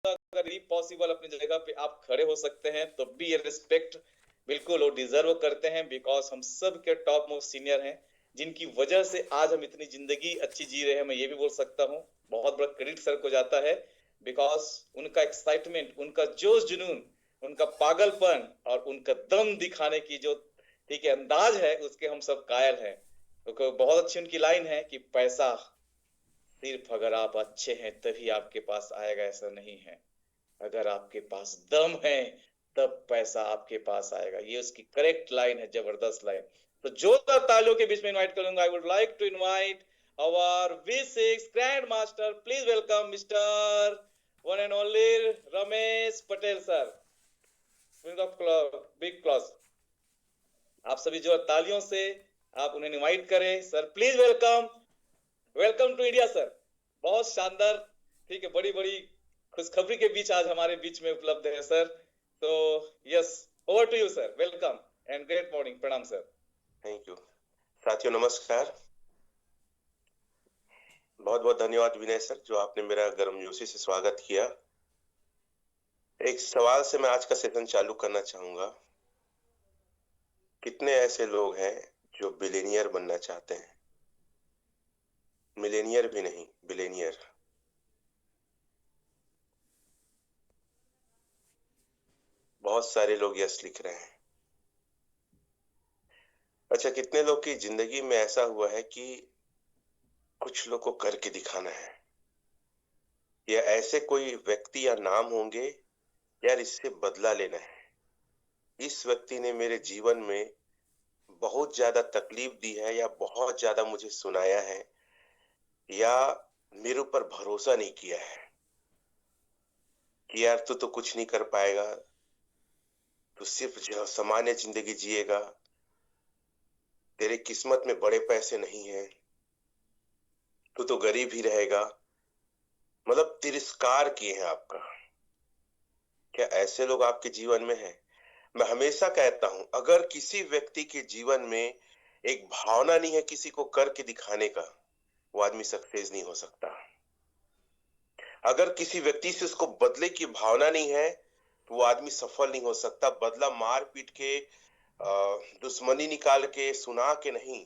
अगर ये पॉसिबल अपनी जगह पे आप खड़े हो सकते हैं तो भी ये रिस्पेक्ट बिल्कुल वो डिजर्व करते हैं, बिकॉज हम सब के टॉप मोस्ट सीनियर हैं, जिनकी वजह से आज हम इतनी जिंदगी अच्छी जी रहे हैं। मैं ये भी बोल सकता हूँ, बहुत बड़ा क्रेडिट सर को जाता है, बिकॉज उनका एक्साइटमेंट, उनका जोश जुनून, उनका पागलपन और उनका दम दिखाने की जो ठीक है अंदाज है, उसके हम सब कायल हैं। तो बहुत अच्छी उनकी लाइन है कि पैसा सिर्फ अगर आप अच्छे हैं तभी आपके पास आएगा, ऐसा नहीं है। अगर आपके पास दम है तब पैसा आपके पास आएगा। ये उसकी करेक्ट लाइन है, जबरदस्त लाइन। तो जोरदार तालियों के बीच में इनवाइट करूंगा, I would like to invite our V6 grand master, please welcome mister one and only Ramesh Patel sir. Big claps, आप सभी जो तालियों से आप उन्हें इनवाइट करें sir, please welcome, welcome to India sir. बहुत शानदार, ठीक है, बड़ी बड़ी खुशखबरी के बीच आज हमारे बीच में उपलब्ध है सर। तो yes, over to you sir, welcome and great morning, प्रणाम सर। थैंक यू साथियों, नमस्कार। बहुत बहुत धन्यवाद विनय सर, जो आपने मेरा गर्मजोशी से स्वागत किया। एक सवाल से मैं आज का सेशन चालू करना चाहूंगा। कितने ऐसे लोग हैं जो बिलियनियर बनना चाहते हैं? मिलेनियर भी नहीं, बिलियनियर। बहुत सारे लोग यस लिख रहे हैं। अच्छा, कितने लोग की जिंदगी में ऐसा हुआ है कि कुछ लोग को करके दिखाना है, या ऐसे कोई व्यक्ति या नाम होंगे यार इससे बदला लेना है, इस व्यक्ति ने मेरे जीवन में बहुत ज्यादा तकलीफ दी है, या बहुत ज्यादा मुझे सुनाया है, या मेरे ऊपर भरोसा नहीं किया है कि यार तू तो कुछ नहीं कर पाएगा, तू सिर्फ जो सामान्य जिंदगी जिएगा, तेरे किस्मत में बड़े पैसे नहीं है, तू तो गरीब ही रहेगा। मतलब तिरस्कार किए हैं आपका। क्या ऐसे लोग आपके जीवन में हैं? मैं हमेशा कहता हूं, अगर किसी व्यक्ति के जीवन में एक भावना नहीं है किसी को करके दिखाने का, वो आदमी सक्सेस नहीं हो सकता। अगर किसी व्यक्ति से उसको बदले की भावना नहीं है तो वो आदमी सफल नहीं हो सकता। बदला मार पीट के, दुश्मनी निकाल के, सुना के नहीं।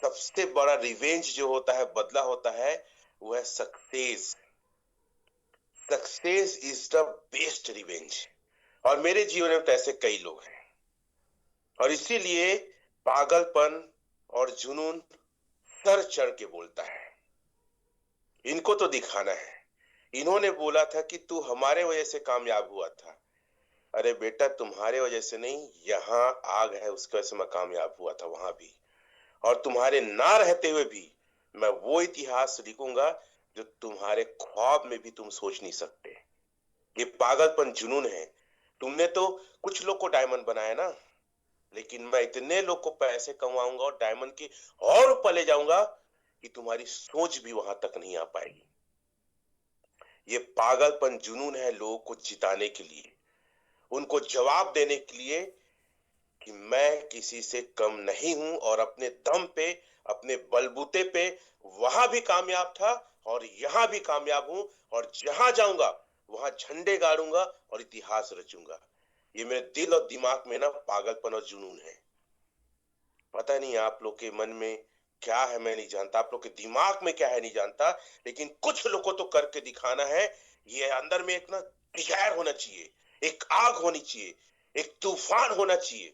सबसे बड़ा रिवेंज जो होता है, बदला होता है, वो है success. Success is the best revenge. और मेरे जीवन में तो ऐसे कई लोग हैं, और इसीलिए पागलपन और जुनून सर चढ़ के बोलता है, इनको तो दिखाना है। इन्होंने बोला था कि तू हमारे वजह से कामयाब हुआ था। अरे बेटा, तुम्हारे वजह से नहीं, यहाँ आग है उसकी वजह से मैं कामयाब हुआ था वहां भी। और तुम्हारे ना रहते हुए भी मैं वो इतिहास लिखूंगा जो तुम्हारे ख्वाब में भी तुम सोच नहीं सकते। ये पागलपन जुनून है। तुमने तो कुछ लोग को डायमंड बनाया ना, लेकिन मैं इतने लोग को पैसे कमाऊंगा और डायमंड की और ऊपर ले जाऊंगा कि तुम्हारी सोच भी वहां तक नहीं आ पाएगी। ये पागलपन जुनून है लोगों को जिताने के लिए, उनको जवाब देने के लिए कि मैं किसी से कम नहीं हूं, और अपने दम पे, अपने बलबूते पे वहां भी कामयाब था और यहां भी कामयाब हूं, और जहां जाऊंगा वहां झंडे गाड़ूंगा और इतिहास रचूंगा। ये मेरे दिल और दिमाग में ना पागलपन और जुनून है। पता नहीं आप लोग के मन में क्या है, मैं नहीं जानता, आप लोग के दिमाग में क्या है नहीं जानता, लेकिन कुछ लोग को तो करके दिखाना है। ये अंदर में एक ना डिजायर होना चाहिए, एक आग होनी चाहिए, एक तूफान होना चाहिए,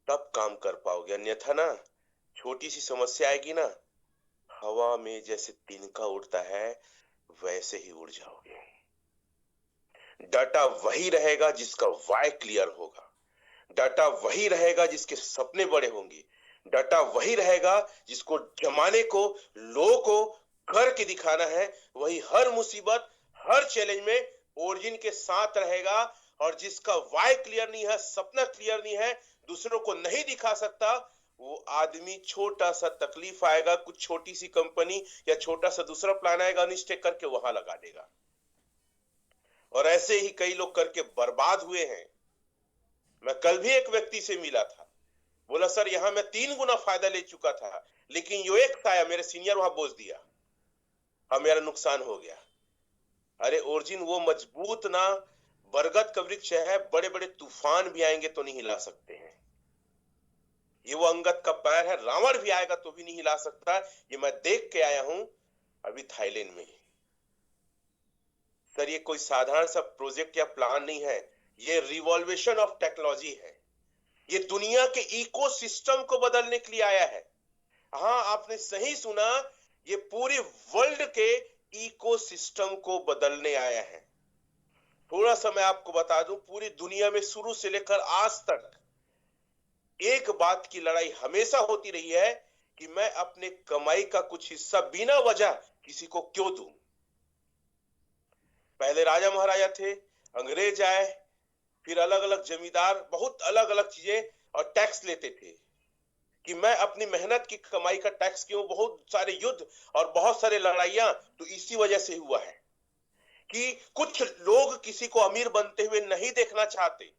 तब काम कर पाओगे। अन्यथा ना, छोटी सी समस्या आएगी ना, हवा में जैसे तिनका उड़ता है वैसे ही उड़ जाओगे। डाटा वही रहेगा जिसका वाई क्लियर होगा। डाटा वही रहेगा जिसके सपने बड़े होंगे। डाटा वही रहेगा जिसको जमाने को, लोगों को करके दिखाना है। वही हर मुसीबत, हर चैलेंज में ओरिजिन के साथ रहेगा। और जिसका वाई क्लियर नहीं है, सपना क्लियर नहीं है, दूसरों को नहीं दिखा सकता, वो आदमी छोटा सा तकलीफ आएगा, कुछ छोटी सी कंपनी या छोटा सा दूसरा प्लान आएगा, अनस्टेक करके वहां लगा देगा। और ऐसे ही कई लोग करके बर्बाद हुए हैं। मैं कल भी एक व्यक्ति से मिला था, बोला सर यहां मैं 3 गुना फायदा ले चुका था, लेकिन जो एक आया मेरे सीनियर वहां बोझ दिया, अब मेरा नुकसान हो गया। अरे ओरिजिन वो मजबूत ना बरगद का वृक्ष है, बड़े बड़े तूफान भी आएंगे तो नहीं हिला सकते हैं। ये वो अंगद का पैर है, रावण भी आएगा तो भी नहीं हिला सकता। ये मैं देख के आया हूं अभी थाईलैंड में। सर ये कोई साधारण सा प्रोजेक्ट या प्लान नहीं है, ये रिवॉल्वेशन ऑफ टेक्नोलॉजी है। ये दुनिया के इकोसिस्टम को बदलने के लिए आया है। हाँ आपने सही सुना, ये पूरी वर्ल्ड के इकोसिस्टम को बदलने आया है। थोड़ा सा मैं आपको बता दूं, पूरी दुनिया में शुरू से लेकर आज तक एक बात की लड़ाई हमेशा होती रही है कि मैं अपने कमाई का कुछ हिस्सा बिना वजह किसी को क्यों दूं। पहले राजा महाराजा थे, अंग्रेज आए, फिर अलग अलग जमींदार बहुत अलग अलग चीजें और टैक्स लेते थे कि मैं अपनी मेहनत की कमाई का टैक्स क्यों। बहुत सारे युद्ध और बहुत सारे लड़ाइयां तो इसी वजह से हुआ है कि कुछ लोग किसी को अमीर बनते हुए नहीं देखना चाहते,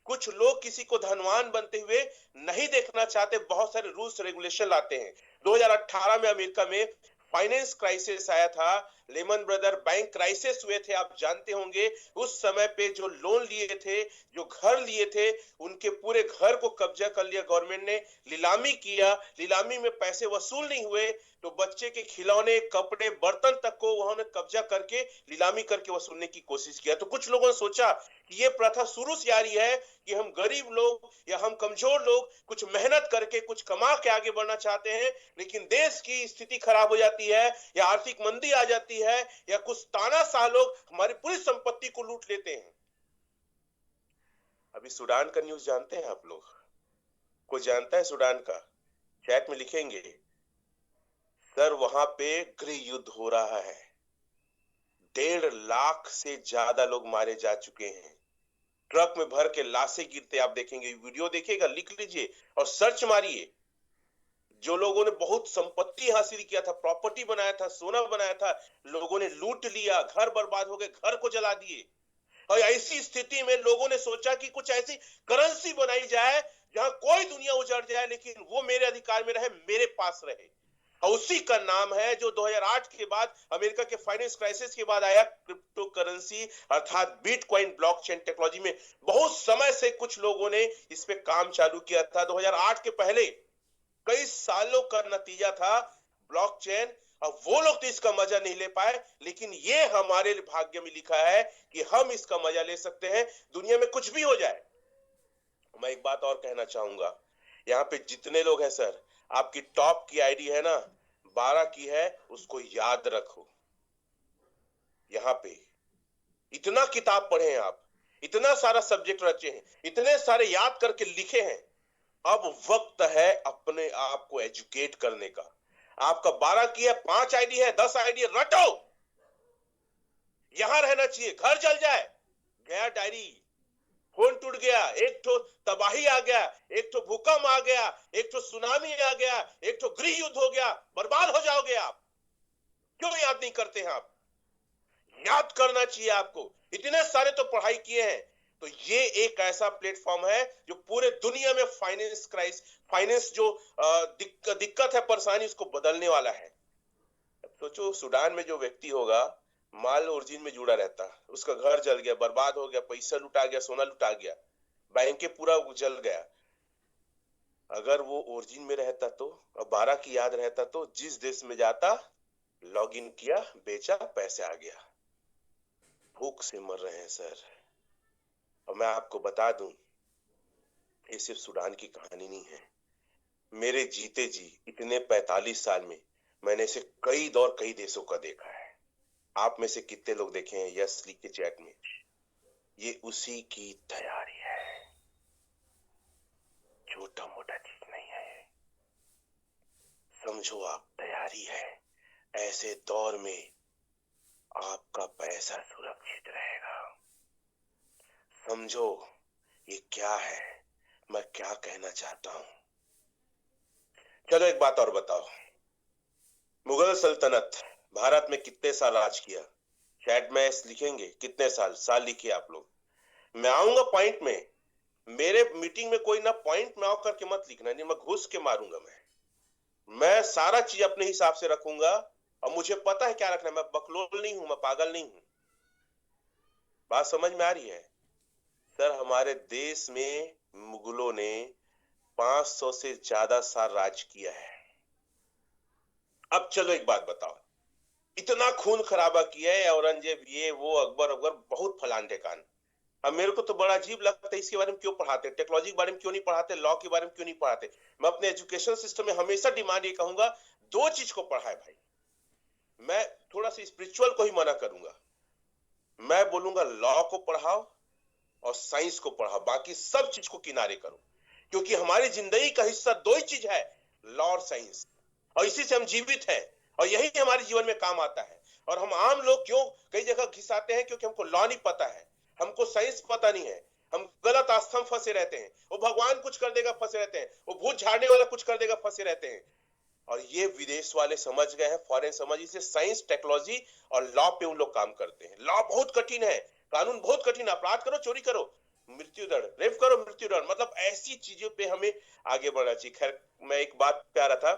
कुछ लोग किसी को धनवान बनते हुए नहीं देखना चाहते, बहुत सारे रूल्स रेगुलेशन लाते हैं। 2018 में अमेरिका में फाइनेंस क्राइसिस आया था, लेमन ब्रदर बैंक क्राइसिस हुए थे, आप जानते होंगे। उस समय पे जो लोन लिए थे, जो घर लिए थे, उनके पूरे घर को कब्जा कर लिया गवर्नमेंट ने, नीलामी किया, नीलामी में पैसे वसूल नहीं हुए तो बच्चे के खिलौने, कपड़े, बर्तन तक को उन्होंने कब्जा करके नीलामी करके वसूलने की कोशिश किया। तो कुछ लोगों ने सोचा कि ये प्रथा शुरू से आ रही है कि हम गरीब लोग या हम कमजोर लोग कुछ मेहनत करके कुछ कमा के आगे बढ़ना चाहते हैं, लेकिन देश की स्थिति खराब हो जाती है या आर्थिक मंदी आ जाती है या कुछ तानाशाह लोग हमारी पूरी संपत्ति को लूट लेते हैं। अभी सूडान का न्यूज जानते हैं आप लोग? कोई जानता है सूडान का? चैट में लिखेंगे। सर वहां पे गृह युद्ध हो रहा है, 1.5 लाख से ज्यादा लोग मारे जा चुके हैं, ट्रक में भर के लाशें गिरते आप देखेंगे। वीडियो देखिएगा, लिख लीजिए और सर्च मारिए। जो लोगों ने बहुत संपत्ति हासिल किया था, प्रॉपर्टी बनाया था, सोना बनाया था, लोगों ने लूट लिया, घर बर्बाद हो गए, घर को जला दिए। और ऐसी स्थिति में लोगों ने सोचा कि कुछ ऐसी करेंसी बनाई जाए जहां कोई दुनिया उजड़ जाए लेकिन वो मेरे अधिकार में रहे, मेरे पास रहे। और उसी का नाम है जो 2008 के बाद अमेरिका के फाइनेंस क्राइसिस के बाद आया, क्रिप्टो करेंसी अर्थात बिटकॉइन ब्लॉकचेन टेक्नोलॉजी में। बहुत समय से कुछ लोगों ने इस पे काम चालू किया था। 2008 के पहले कई सालों का नतीजा था ब्लॉकचेन। अब वो लोग तो इसका मजा नहीं ले पाए, लेकिन ये हमारे भाग्य में लिखा है कि हम इसका मजा ले सकते हैं, दुनिया में कुछ भी हो जाए। मैं एक बात और कहना चाहूंगा, यहाँ पे जितने लोग हैं सर, आपकी टॉप की आईडी है ना, 12 की है, उसको याद रखो। यहाँ पे इतना किताब पढ़े हैं आप, इतना सारा सब्जेक्ट रचे हैं, इतने सारे याद करके लिखे हैं। अब वक्त है अपने आप को एजुकेट करने का। आपका 12 की है, 5 आईडी है, 10 आईडी है, रटो। यहां रहना चाहिए, घर जल जाए गया डायरी, फोन टूट गया, एक तो तबाही आ गया, एक तो भूकंप आ गया, एक तो सुनामी आ गया, एक तो गृह युद्ध हो गया, बर्बाद हो जाओगे आप। क्यों याद नहीं करते हैं आप? याद करना चाहिए आपको। इतने सारे तो पढ़ाई किए हैं। तो ये एक ऐसा प्लेटफॉर्म है जो पूरे दुनिया में फाइनेंस जो दिक्कत है, परेशानी, उसको बदलने वाला है। सोचो सूडान में जो व्यक्ति होगा, माल ओरिजिन में जुड़ा रहता, उसका घर जल गया, बर्बाद हो गया, पैसा लुटा गया, सोना लुटा गया, बैंक पूरा जल गया। अगर वो ओरिजिन में रहता तो, और 12 की याद रहता तो, जिस देश में जाता, लॉगिन किया, बेचा, पैसे आ गया। भूख से मर रहे हैं सर। और मैं आपको बता दूं, ये सिर्फ सूडान की कहानी नहीं है। मेरे जीते जी इतने 45 साल में मैंने इसे कई दौर कई देशों का देखा है। आप में से कितने लोग देखे हैं? यस लिख के चैट में। ये उसी की तैयारी है, छोटा मोटा चीज नहीं है। समझो आप, तैयारी है। ऐसे दौर में आपका पैसा सुरक्षित रहेगा। समझो ये क्या है, मैं क्या कहना चाहता हूं। चलो एक बात और बताओ, मुगल सल्तनत भारत में कितने साल राज किया? चैट में लिखेंगे कितने साल, साल लिखिए आप लोग। मैं आऊंगा पॉइंट में, मेरे मीटिंग में कोई ना पॉइंट में आओ करके मत लिखना, नहीं मैं घुस के मारूंगा। मैं सारा चीज अपने हिसाब से रखूंगा और मुझे पता है क्या रखना है। मैं बकलोल नहीं हूं, मैं पागल नहीं हूं। बात समझ में आ रही है? सर, हमारे देश में मुगलों ने 500 से ज्यादा साल राज किया है। अब चलो एक बात बताओ, इतना खून खराबा किया है औरंगजेब, ये वो, अकबर अकबर, बहुत फलान ढेकान। अब मेरे को तो बड़ा अजीब लगता है, इसके बारे में क्यों पढ़ाते, टेक्नोलॉजी के बारे में क्यों नहीं पढ़ाते, लॉ के बारे में क्यों नहीं पढ़ाते। मैं अपने एजुकेशन सिस्टम में हमेशा डिमांड ये कहूंगा, दो चीज को पढ़ाए भाई। मैं थोड़ा सा स्पिरिचुअल को ही मना करूंगा, मैं बोलूंगा लॉ को पढ़ाओ और साइंस को पढ़ाओ, बाकी सब चीज को किनारे करो। क्योंकि हमारी जिंदगी का हिस्सा दो ही चीज है, लॉ और साइंस, और इसी से हम जीवित हैं, और यही हमारे जीवन में काम आता है। और हम आम लोग क्यों कई जगह घिसाते हैं, क्योंकि हमको लॉ नहीं पता है, हमको साइंस पता नहीं है, हम गलत आस्था में फंसे रहते हैं। वो भगवान कुछ कर देगा फंसे रहते हैं, वो भूत झाड़ने वाला कुछ कर देगा फंसे रहते हैं। और ये विदेश वाले समझ गए हैं, फॉरेन समझ, इसे साइंस, टेक्नोलॉजी और लॉ पे उन लोग काम करते हैं। लॉ बहुत कठिन है, कानून बहुत कठिन है, अपराध करो, चोरी करो, मृत्यु दंड, रेप करो, मृत्यु दंड, मतलब ऐसी चीजों पे हमें आगे बढ़ना चाहिए। खैर, मैं एक बात पे आ रहा था,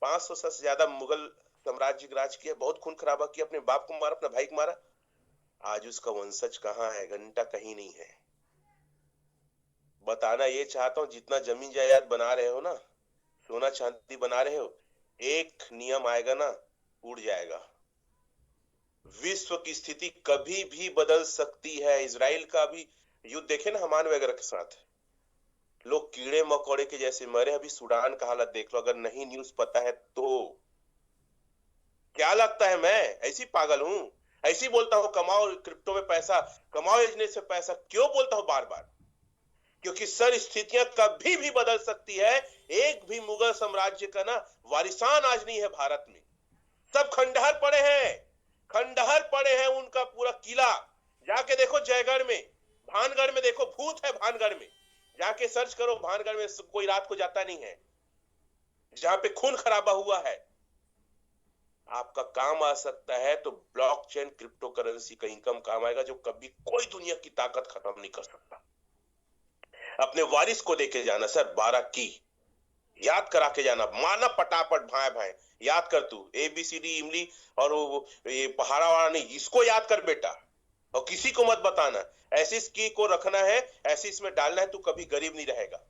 500 से ज्यादा मुगल साम्राज्य का राज किया, बहुत खून खराबा किया, अपने बाप को मारा, अपने भाई को मारा। आज उसका वंशज कहाँ है? घंटा कहीं नहीं है। बताना ये चाहता हूँ, जितना जमीन जायदाद बना रहे हो ना, सोना चांदी बना रहे हो, एक नियम आएगा ना, उड़ जाएगा। विश्व की स्थिति कभी भी बदल सकती है। इजराइल का भी युद्ध देखे ना हमान वगैरह के साथ, लोग कीड़े मकोड़े के जैसे मरे। अभी सूडान का हालत देख लो, अगर नहीं न्यूज पता है तो। क्या लगता है मैं ऐसी पागल हूं? ऐसी बोलता हूं कमाओ क्रिप्टो में पैसा, कमाओ बिजनेस से पैसा, क्यों बोलता हूं बार बार? क्योंकि सर, स्थितियां कभी भी बदल सकती है। एक भी मुगल साम्राज्य का ना वारिसान आज नहीं है भारत में, सब खंडहर पड़े हैं, खंडहर पड़े हैं। उनका पूरा किला जाके देखो, जयगढ़ में, भानगढ़ में देखो, भूत है भानगढ़ में, जाके सर्च करो, भानगढ़ में कोई रात को जाता नहीं है, जहां पे खून खराबा हुआ है। आपका काम आ सकता है तो ब्लॉकचेन क्रिप्टो करेंसी का इनकम काम आएगा, जो कभी कोई दुनिया की ताकत खत्म नहीं कर सकता। अपने वारिस को देके जाना सर, 12 की याद करा के जाना, माना पटापट भाई भाई। याद कर तू, ABCD इमली और वो ये पहाड़ा वाला नहीं, इसको याद कर बेटा, और किसी को मत बताना। ऐसी की को रखना है, ऐसी इसमें डालना है, तू कभी गरीब नहीं रहेगा।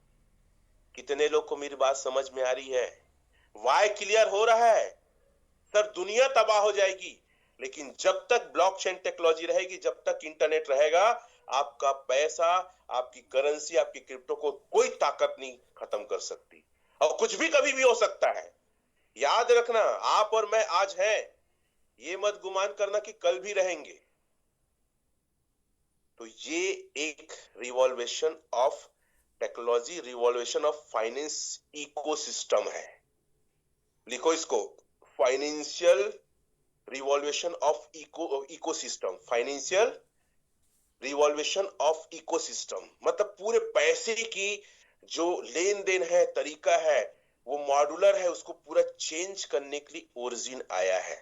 कितने लोग को मेरी बात समझ में आ रही है? वाई क्लियर हो रहा है? सर, दुनिया तबाह हो जाएगी, लेकिन जब तक ब्लॉकचेन टेक्नोलॉजी रहेगी, जब तक इंटरनेट रहेगा, आपका पैसा, आपकी करेंसी, आपकी क्रिप्टो को कोई ताकत नहीं खत्म कर सकती। और कुछ भी कभी भी हो सकता है। याद रखना, आप और मैं आज हैं, ये मत गुमान करना कि कल भी रहेंगे। तो ये एक revolution of technology, revolution of finance ecosystem है। लिखो इसको, financial revolution of ecosystem, financial revolution of ecosystem, मतलब पूरे पैसे की जो लेन देन है, तरीका है, वो मॉड्यूलर है, उसको पूरा चेंज करने के लिए ओरिजिन आया है।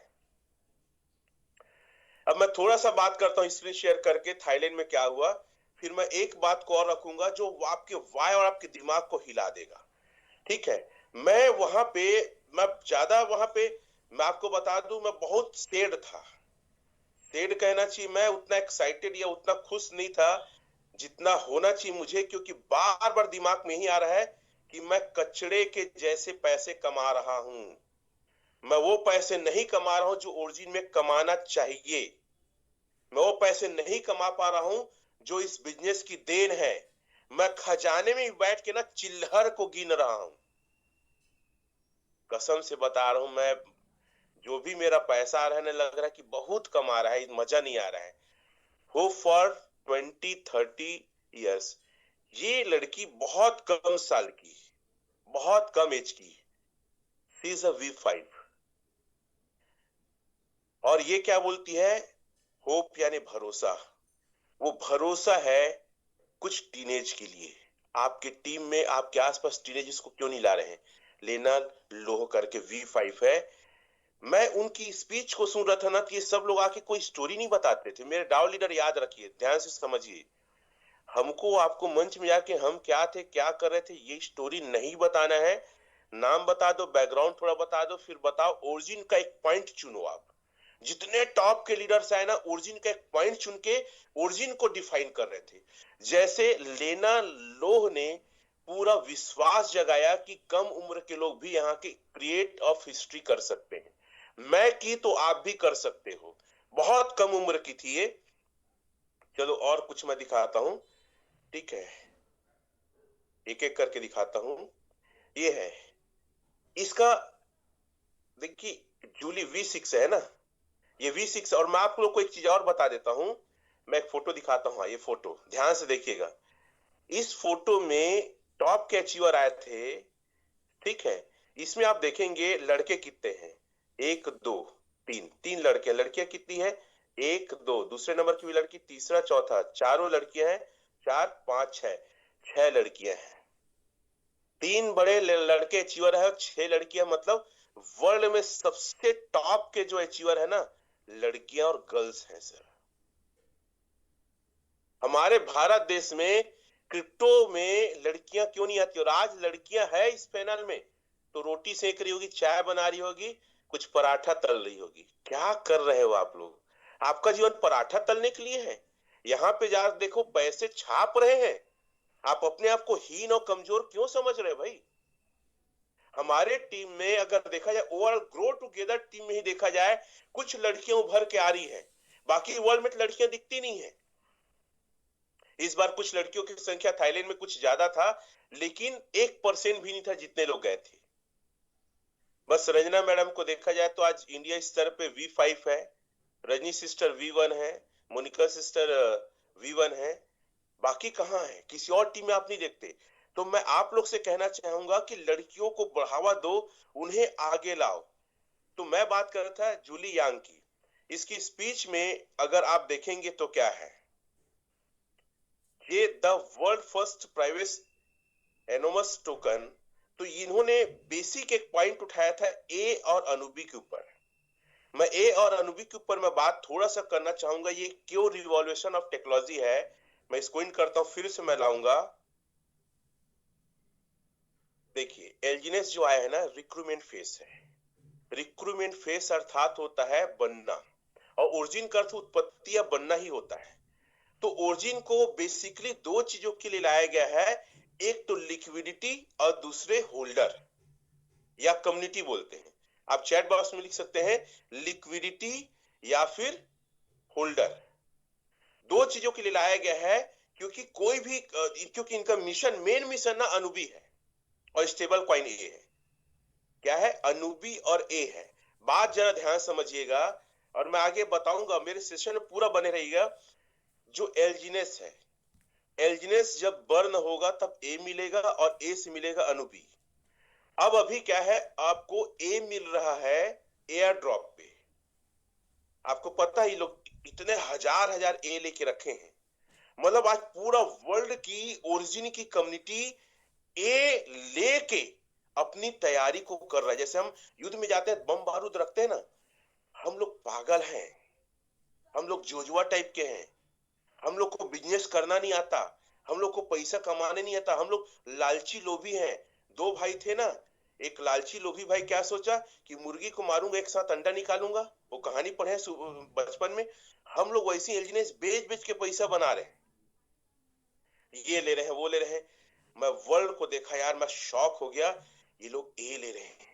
अब मैं थोड़ा सा बात करता हूं हिस्ट्री शेयर करके, थाईलैंड में क्या हुआ, फिर मैं एक बात को और रखूंगा जो आपके वाय और आपके दिमाग को हिला देगा। ठीक है? मैं वहां पे, मैं ज्यादा वहां पे, मैं आपको बता दूं, मैं बहुत स्टेड था, स्टेड कहना चाहिए, मैं उतना एक्साइटेड या उतना खुश नहीं था जितना होना चाहिए मुझे, क्योंकि बार बार दिमाग में ही आ रहा है कि मैं कचड़े के जैसे पैसे कमा रहा हूं, मैं वो पैसे नहीं कमा रहा हूं जो ओरिजिन में कमाना चाहिए, मैं वो पैसे नहीं कमा पा रहा हूं जो इस बिजनेस की देन है। मैं खजाने में बैठ के ना चिल्हर को गिन रहा हूं, कसम से बता रहा हूं। मैं, जो भी मेरा पैसा आ रहा है ना, लग रहा है कि बहुत कम आ रहा है, मजा नहीं आ रहा है। Hope for 20-30 years. ये लड़की बहुत कम साल की, बहुत कम एज की, शी इज अ V5। और ये क्या बोलती है? होप यानी भरोसा। वो भरोसा है कुछ टीनेज के लिए। आपके टीम में, आपके आसपास टीनेजर्स को क्यों नहीं ला रहे हैं? लेना लोह करके V5 है। मैं उनकी स्पीच को सुन रहा था ना, कि ये सब लोग आके कोई स्टोरी नहीं बताते थे। मेरे डाउ लीडर, याद रखिए, ध्यान से समझिए, हमको आपको मंच में जाके हम क्या थे, क्या कर रहे थे, ये स्टोरी नहीं बताना है। नाम बता दो, बैकग्राउंड थोड़ा बता दो, फिर बताओ ओरिजिन का एक पॉइंट चुनो आप। जितने टॉप के लीडर्स आए ना, ओरिजिन का एक पॉइंट चुन के ओरिजिन को डिफाइन कर रहे थे। जैसे लेना लोह ने पूरा विश्वास जगाया कि कम उम्र के लोग भी यहाँ के क्रिएट ऑफ हिस्ट्री कर सकते हैं। मैं की तो आप भी कर सकते हो। बहुत कम उम्र की थी ये। चलो और कुछ मैं दिखाता हूं, ठीक है, एक एक करके दिखाता हूं। ये है इसका, देखिए जूली V6 है ना, ये V6। और मैं आप लोग को एक चीज और बता देता हूं, मैं एक फोटो दिखाता हूं। ये फोटो ध्यान से देखिएगा। इस फोटो में टॉप के अचीवर आए थे, ठीक है। इसमें आप देखेंगे लड़के कितने हैं, एक दो तीन, तीन लड़के। लड़कियां कितनी है, एक दो, दूसरे नंबर की भी लड़की, तीसरा चौथा, चारों लड़कियां हैं, चार पांच छह, छह लड़कियां हैं। तीन बड़े लड़के अचीवर है और छह लड़कियां, मतलब वर्ल्ड में सबसे टॉप के जो अचीवर है ना, लड़कियां और गर्ल्स हैं सर। हमारे भारत देश में क्रिप्टो में लड़कियां क्यों नहीं आती? और आज लड़कियां है इस पैनल में, तो रोटी सेक रही होगी, चाय बना रही होगी, कुछ पराठा तल रही होगी। क्या कर रहे हो आप लोग? आपका जीवन पराठा तलने के लिए है? यहाँ पे जा देखो, पैसे छाप रहे हैं। आप अपने आप को हीन और कमजोर क्यों समझ रहे भाई? हमारे टीम में अगर देखा जाए, ओवरऑल ग्रो टुगेदर टीम में ही देखा जाए, कुछ लड़कियां उभर के आ रही है। बाकी वर्ल्ड में लड़कियां दिखती नहीं है। इस बार कुछ लड़कियों की संख्या थाईलैंड में कुछ ज्यादा था, लेकिन 1% भी नहीं था जितने लोग गए थे। बस रंजना मैडम को देखा जाए तो आज इंडिया स्तर पे V5 है, रजनी सिस्टर V1 है, मोनिका सिस्टर V1 है। बाकी कहाँ है? किसी और टीम में आप नहीं देखते। तो मैं आप लोग से कहना चाहूंगा कि लड़कियों को बढ़ावा दो, उन्हें आगे लाओ। तो मैं बात कर रहा था जूली यांग की। इसकी स्पीच में अगर आप देखेंगे तो क्या है, ये the world first private anonymous token. तो इन्होंने बेसिक एक पॉइंट उठाया था ए और अनुबी के ऊपर। मैं ए और अनुबी के ऊपर मैं बात थोड़ा सा करना चाहूंगा। ये क्यों रिवॉल्यूशन ऑफ टेक्नोलॉजी है, मैं इसको इन करता हूं, फिर से मैं लाऊंगा। देखिए एलजीनेस जो आया है ना, रिक्रूटमेंट फेस है। रिक्रूटमेंट फेस अर्थात होता है बनना, और ओरिजिन का अर्थ उत्पत्ति या बनना ही होता है। तो ओरिजिन को बेसिकली दो चीजों के लिए लाया गया है, एक तो लिक्विडिटी और दूसरे होल्डर या कम्युनिटी बोलते हैं। आप चैट बॉक्स में लिख सकते हैं लिक्विडिटी या फिर होल्डर। दो चीजों के लिए लाया गया है, क्योंकि कोई भी क्योंकि इनका मिशन, मेन मिशन ना अनुबी है और स्टेबल कॉइन ए है। क्या है? अनुबी और ए है। बात जरा ध्यान समझिएगा और मैं आगे बताऊंगा, मेरे सेशन में पूरा बने रहिएगा। जो एलजीनेस है, एलजीनेस जब बर्न होगा तब ए मिलेगा और ए से मिलेगा अनुबी। अब अभी क्या है, आपको ए मिल रहा है एयर ड्रॉप पे। आपको पता ही, लोग इतने हजार हजार ए लेके रखे हैं। मतलब आज पूरा वर्ल्ड की ओरिजिन की कम्युनिटी ए लेके अपनी तैयारी को कर रहा है। जैसे हम युद्ध में जाते हैं, बम बारूद रखते हैं ना, हम लोग पागल हैं, हम लोग जोजुआ टाइप के हैं। हम लोग को बिजनेस करना नहीं आता, हम लोग को पैसा कमाने नहीं आता, हम लोग लालची लोभी हैं। दो भाई थे ना, एक लालची लोभी भाई क्या सोचा कि मुर्गी को मारूंगा, एक साथ अंडा निकालूंगा। वो कहानी पढ़े बचपन में। हम लोग वैसी एलजीनेस बेच बेच के पैसा बना रहे हैं, ये ले रहे हैं, वो ले रहे हैं। मैं वर्ल्ड को देखा यार, मैं शॉक हो गया। ये लोग ए ले रहे हैं,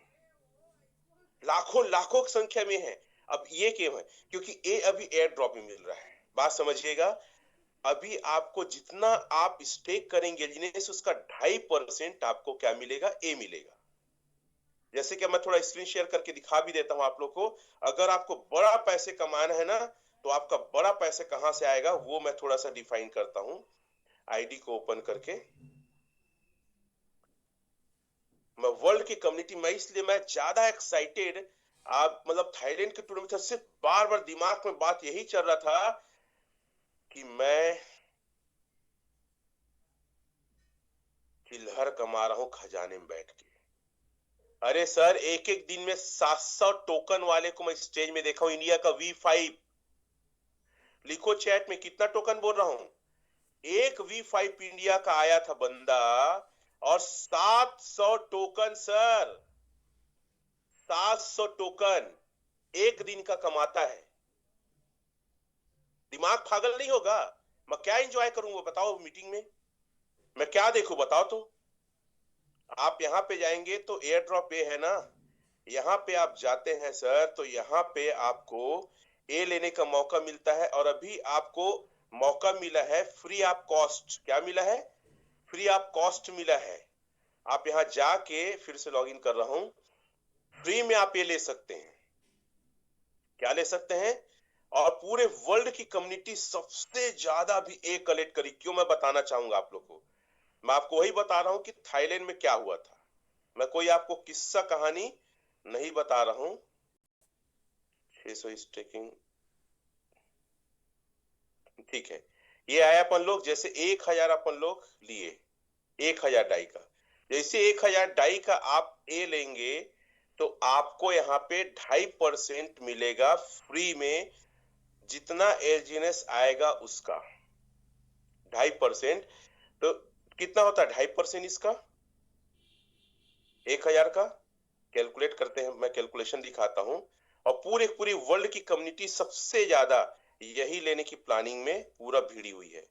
लाखों लाखों की संख्या में है। अब ये क्यों है? क्योंकि ए अभी एयर ड्रॉप में मिल रहा है। बात समझिएगा, अभी आपको जितना आप स्टेक करेंगे एलजीनेस, उसका 2.5% आपको क्या मिलेगा? ए मिलेगा। जैसे कि मैं थोड़ा स्क्रीन शेयर करके दिखा भी देता हूं आप लोग को। अगर आपको बड़ा पैसे कमाना है ना, तो आपका बड़ा पैसे कहां से आएगा वो मैं थोड़ा सा डिफाइन करता हूं, आईडी को ओपन करके। मैं वर्ल्ड की कम्युनिटी में, इसलिए मैं ज्यादा एक्साइटेड। आप मतलब थाईलैंड के टूर में सिर्फ बार बार दिमाग में बात यही चल रहा था कि मैं चिल्हर कमा रहा हूं खजाने में बैठ के। अरे सर, एक एक दिन में 700 टोकन वाले को मैं स्टेज में देखा हूं, इंडिया का V5। लिखो चैट में कितना टोकन बोल रहा हूं। एक V5 इंडिया का आया था बंदा, और 700 टोकन सर, 700 टोकन। एक दिन का कमाता है, दिमाग पागल नहीं होगा? मैं क्या एंजॉय करूंगा बताओ मीटिंग में? मैं क्या देखूं बताओ तो? आप यहाँ पे जाएंगे तो एयर ड्रॉप ए है ना, यहाँ पे आप जाते हैं सर, तो यहाँ पे आपको ए लेने का मौका मिलता है। और अभी आपको मौका मिला है फ्री ऑफ कॉस्ट। क्या मिला है? फ्री ऑफ कॉस्ट मिला है। आप यहाँ जाके, फिर से लॉगिन कर रहा हूं, फ्री में आप ये ले सकते हैं। क्या ले सकते हैं? और पूरे वर्ल्ड की कम्युनिटी सबसे ज्यादा भी ए कलेक्ट करी। क्यों? मैं बताना चाहूंगा आप लोग को। मैं आपको वही बता रहा हूं कि थाईलैंड में क्या हुआ था। मैं कोई आपको किस्सा कहानी नहीं बता रहा हूं। 600 स्टेकिंग, ठीक है। ये आया अपन लोग, जैसे 1000 अपन लोग लिए, 1000 डाई का। जैसे 1000 डाई का आप ए लेंगे तो आपको यहाँ पे 2.5% मिलेगा फ्री में। जितना एलजीएनएस आएगा उसका 2.5%। तो कितना होता है 2.5% इसका 1000 का? कैलकुलेट करते हैं, मैं कैलकुलेशन दिखाता हूं। और पूरी वर्ल्ड की कम्युनिटी सबसे ज्यादा यही लेने की प्लानिंग में पूरा भिड़ी हुई है।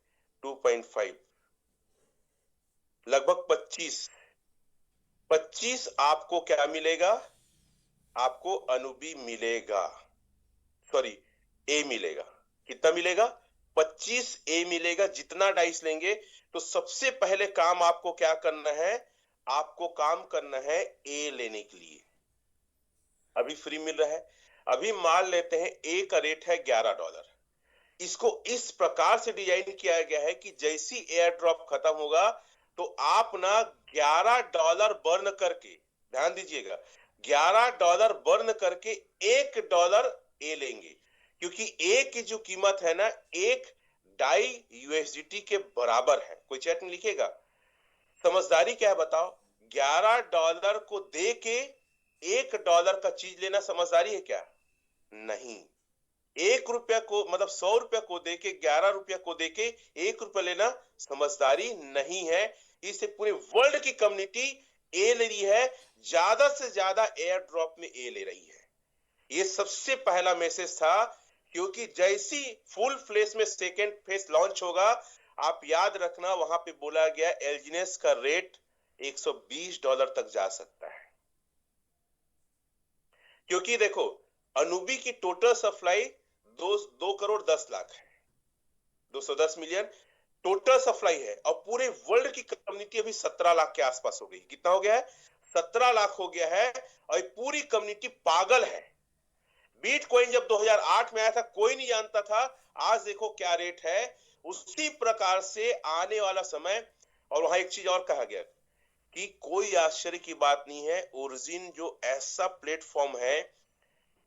2.5 लगभग 25 आपको क्या मिलेगा? आपको अनुबी मिलेगा, सॉरी ए मिलेगा। कितना मिलेगा? 25 ए मिलेगा। जितना डाइस लेंगे तो सबसे पहले काम आपको क्या करना है? आपको काम करना है ए लेने के लिए। अभी फ्री मिल रहा है। अभी मान लेते हैं ए का रेट है $11। इसको इस प्रकार से डिजाइन किया गया है कि जैसी एयर ड्रॉप खत्म होगा तो आप ना $11 बर्न करके, ध्यान दीजिएगा, $11 बर्न करके $1 ए लेंगे। क्योंकि ए की जो कीमत है ना, एक डाई यूएसडीटी के बराबर है। कोई चैट में लिखेगा। समझदारी क्या है बताओ? $11 को दे के $1 का चीज लेना समझदारी है क्या? नहीं। ₹1 को, मतलब ₹100 को देके, ₹11 को देके ₹1 लेना समझदारी नहीं है। इससे पूरे वर्ल्ड की कम्युनिटी ए ले रही है, ज्यादा से ज्यादा एयर ड्रॉप में ए ले रही है। ये सबसे पहला मैसेज था। क्योंकि जैसी फुल फ्लेश में सेकेंड फेज लॉन्च होगा, आप याद रखना, वहां पे बोला गया एलजीएनएस का रेट $120 तक जा सकता है। क्योंकि देखो, अनुबी की टोटल सप्लाई 2 करोड़ 10 लाख है, 210 मिलियन टोटल सप्लाई है। और पूरे वर्ल्ड की कम्युनिटी अभी 17 लाख के आसपास हो गई। कितना हो गया है? 17 लाख हो गया है। और पूरी कम्युनिटी पागल है। बिटकॉइन जब 2008 में आया था कोई नहीं जानता था, आज देखो क्या रेट है। उसी प्रकार से आने वाला समय। और वहां एक चीज और कहा गया कि कोई आश्चर्य की बात नहीं है, ओरिजिन जो ऐसा प्लेटफॉर्म है